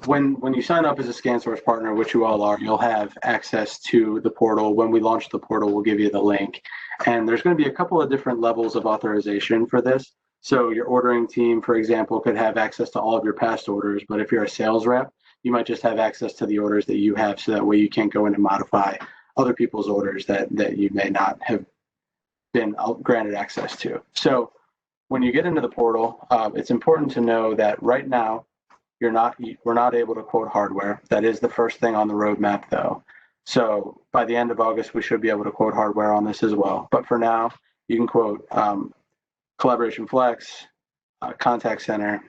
S4: When you sign up as a ScanSource partner, which you all are, you'll have access to the portal. When we launch the portal, we'll give you the link. And there's going to be a couple of different levels of authorization for this. So your ordering team, for example, could have access to all of your past orders, but if you're a sales rep, you might just have access to the orders that you have, so that way you can't go in and modify other people's orders that you may not have been granted access to. So when you get into the portal, it's important to know that right now we're not able to quote hardware. That is the first thing on the roadmap, though. So by the end of August, we should be able to quote hardware on this as well. But for now, you can quote Collaboration Flex, Contact Center,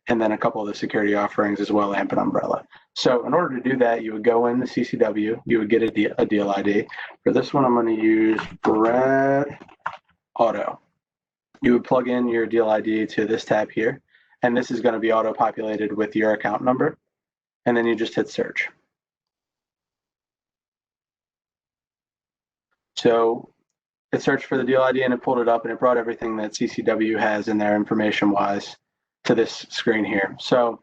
S4: and then a couple of the security offerings as well, AMP and Umbrella. So in order to do that, you would go in the CCW, you would get a deal ID. For this one, I'm going to use Brad Auto. You would plug in your deal ID to this tab here, and this is going to be auto-populated with your account number, and then you just hit search. So it searched for the deal ID and it pulled it up, and it brought everything that CCW has in there information-wise to this screen here. So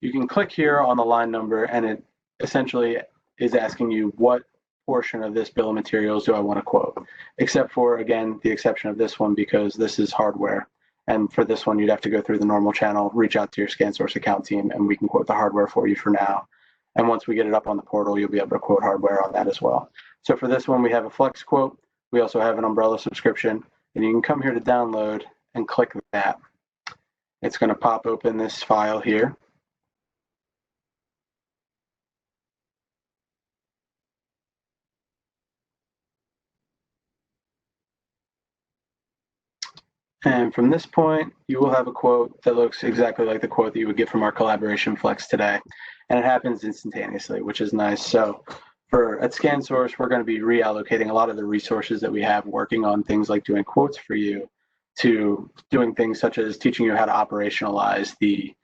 S4: you can click here on the line number, and it essentially is asking you what portion of this bill of materials do I want to quote, except for, again, the exception of this one, because this is hardware. And for this one, you'd have to go through the normal channel, reach out to your ScanSource account team, and we can quote the hardware for you for now. And once we get it up on the portal, you'll be able to quote hardware on that as well. So for this one, we have a Flex quote. We also have an Umbrella subscription, and you can come here to download and click that. It's going to pop open this file here. And from this point, you will have a quote that looks exactly like the quote that you would get from our Collaboration Flex today. And it happens instantaneously, which is nice. So at ScanSource, we're going to be reallocating a lot of the resources that we have working on things like doing quotes for you to doing things such as teaching you how to operationalize the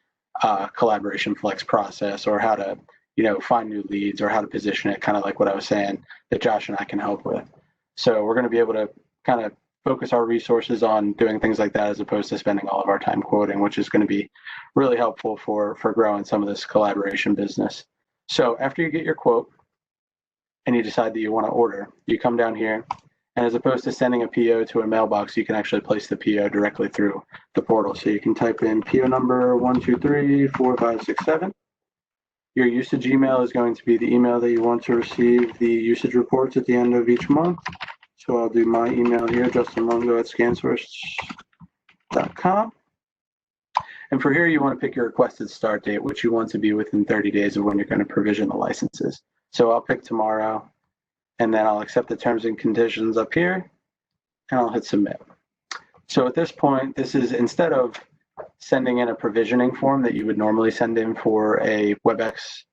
S4: Collaboration Flex process, or how to find new leads, or how to position it, kind of like what I was saying that Josh and I can help with. So we're going to be able to kind of focus our resources on doing things like that, as opposed to spending all of our time quoting, which is going to be really helpful for growing some of this collaboration business. So after you get your quote and you decide that you want to order, you come down here, and as opposed to sending a PO to a mailbox, you can actually place the PO directly through the portal. So you can type in PO number 1234567. Your usage email is going to be the email that you want to receive the usage reports at the end of each month. So I'll do my email here, justinlongo@scansource.com. And for here, you want to pick your requested start date, which you want to be within 30 days of when you're going to provision the licenses. So I'll pick tomorrow, and then I'll accept the terms and conditions up here, and I'll hit submit. So at this point, this is, instead of sending in a provisioning form that you would normally send in for a Webex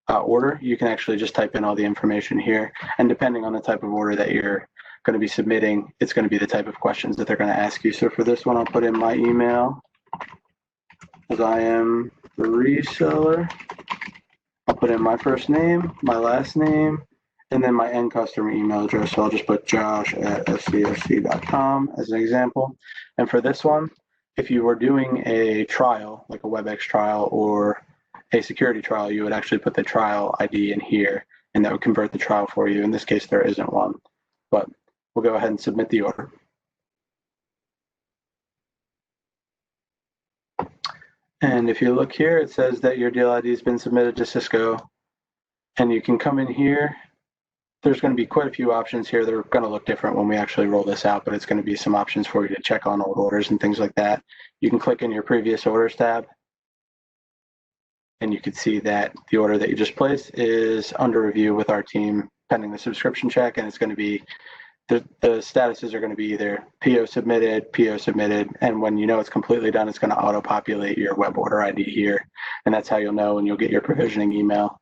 S4: order, you can actually just type in all the information here. And depending on the type of order that you're going to be submitting, it's going to be the type of questions that they're going to ask you. So for this one, I'll put in my email, as I am the reseller. I'll put in my first name, my last name, and then my end customer email address. So I'll just put josh@scfc.com as an example. And for this one, if you were doing a trial, like a Webex trial or a security trial, you would actually put the trial ID in here, and that would convert the trial for you. In this case, there isn't one, but we'll go ahead and submit the order. And if you look here, it says that your deal ID has been submitted to Cisco. And you can come in here. There's going to be quite a few options here. They're going to look different when we actually roll this out, but it's going to be some options for you to check on old orders and things like that. You can click in your previous orders tab, and you can see that the order that you just placed is under review with our team pending the subscription check, and it's going to be the statuses are going to be either PO submitted, and when you know it's completely done, it's going to auto-populate your web order ID here, and that's how you'll know, and you'll get your provisioning email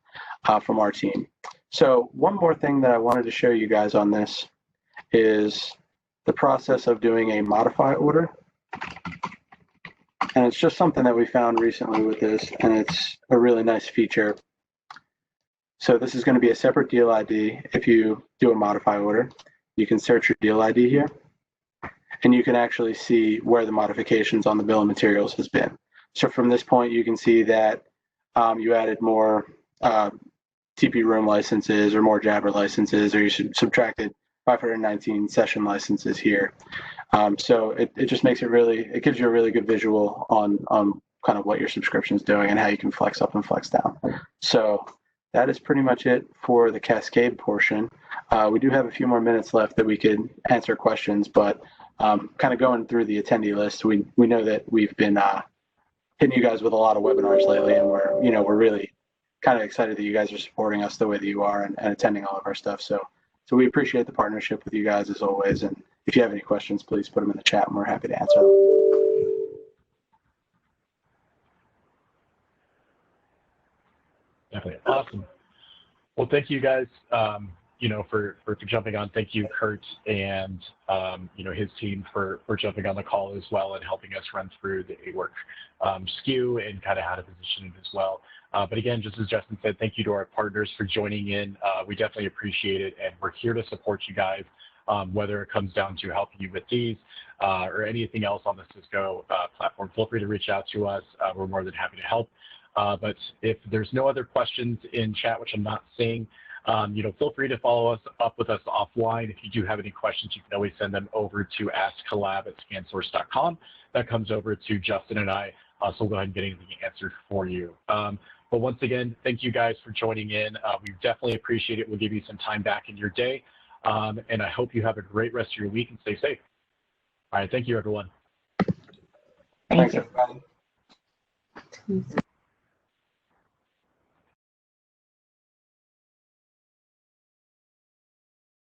S4: from our team. So one more thing that I wanted to show you guys on this is the process of doing a modify order. And it's just something that we found recently with this, and it's a really nice feature. So this is going to be a separate deal ID. If you do a modify order, you can search your deal ID here, and you can actually see where the modifications on the bill of materials has been. So from this point, you can see that you added more TP room licenses or more Jabber licenses, or you subtracted 519 session licenses here. So it just makes it gives you a really good visual on kind of what your subscription is doing and how you can flex up and flex down. So that is pretty much it for the Cascade portion. We do have a few more minutes left that we could answer questions, but kind of going through the attendee list, we know that we've been hitting you guys with a lot of webinars lately, and we're really kind of excited that you guys are supporting us the way that you are and attending all of our stuff. So we appreciate the partnership with you guys as always. And if you have any questions, please put them in the chat and we're happy to answer them.
S5: Definitely. Awesome. Well, thank you guys, for jumping on. Thank you, Kurt, and, his team for jumping on the call as well and helping us run through the A-Work SKU and kind of how to position it as well. But again, just as Justin said, thank you to our partners for joining in. We definitely appreciate it, and we're here to support you guys, whether it comes down to helping you with these or anything else on the Cisco platform. Feel free to reach out to us. We're more than happy to help. But if there's no other questions in chat, which I'm not seeing, feel free to follow up with us offline. If you do have any questions, you can always send them over to askcollab@scansource.com. That comes over to Justin and I, so we'll go ahead and get anything answered for you. But once again, thank you guys for joining in. We definitely appreciate it. We'll give you some time back in your day. And I hope you have a great rest of your week and stay safe. All right, thank you, everyone.
S4: Thanks, everybody.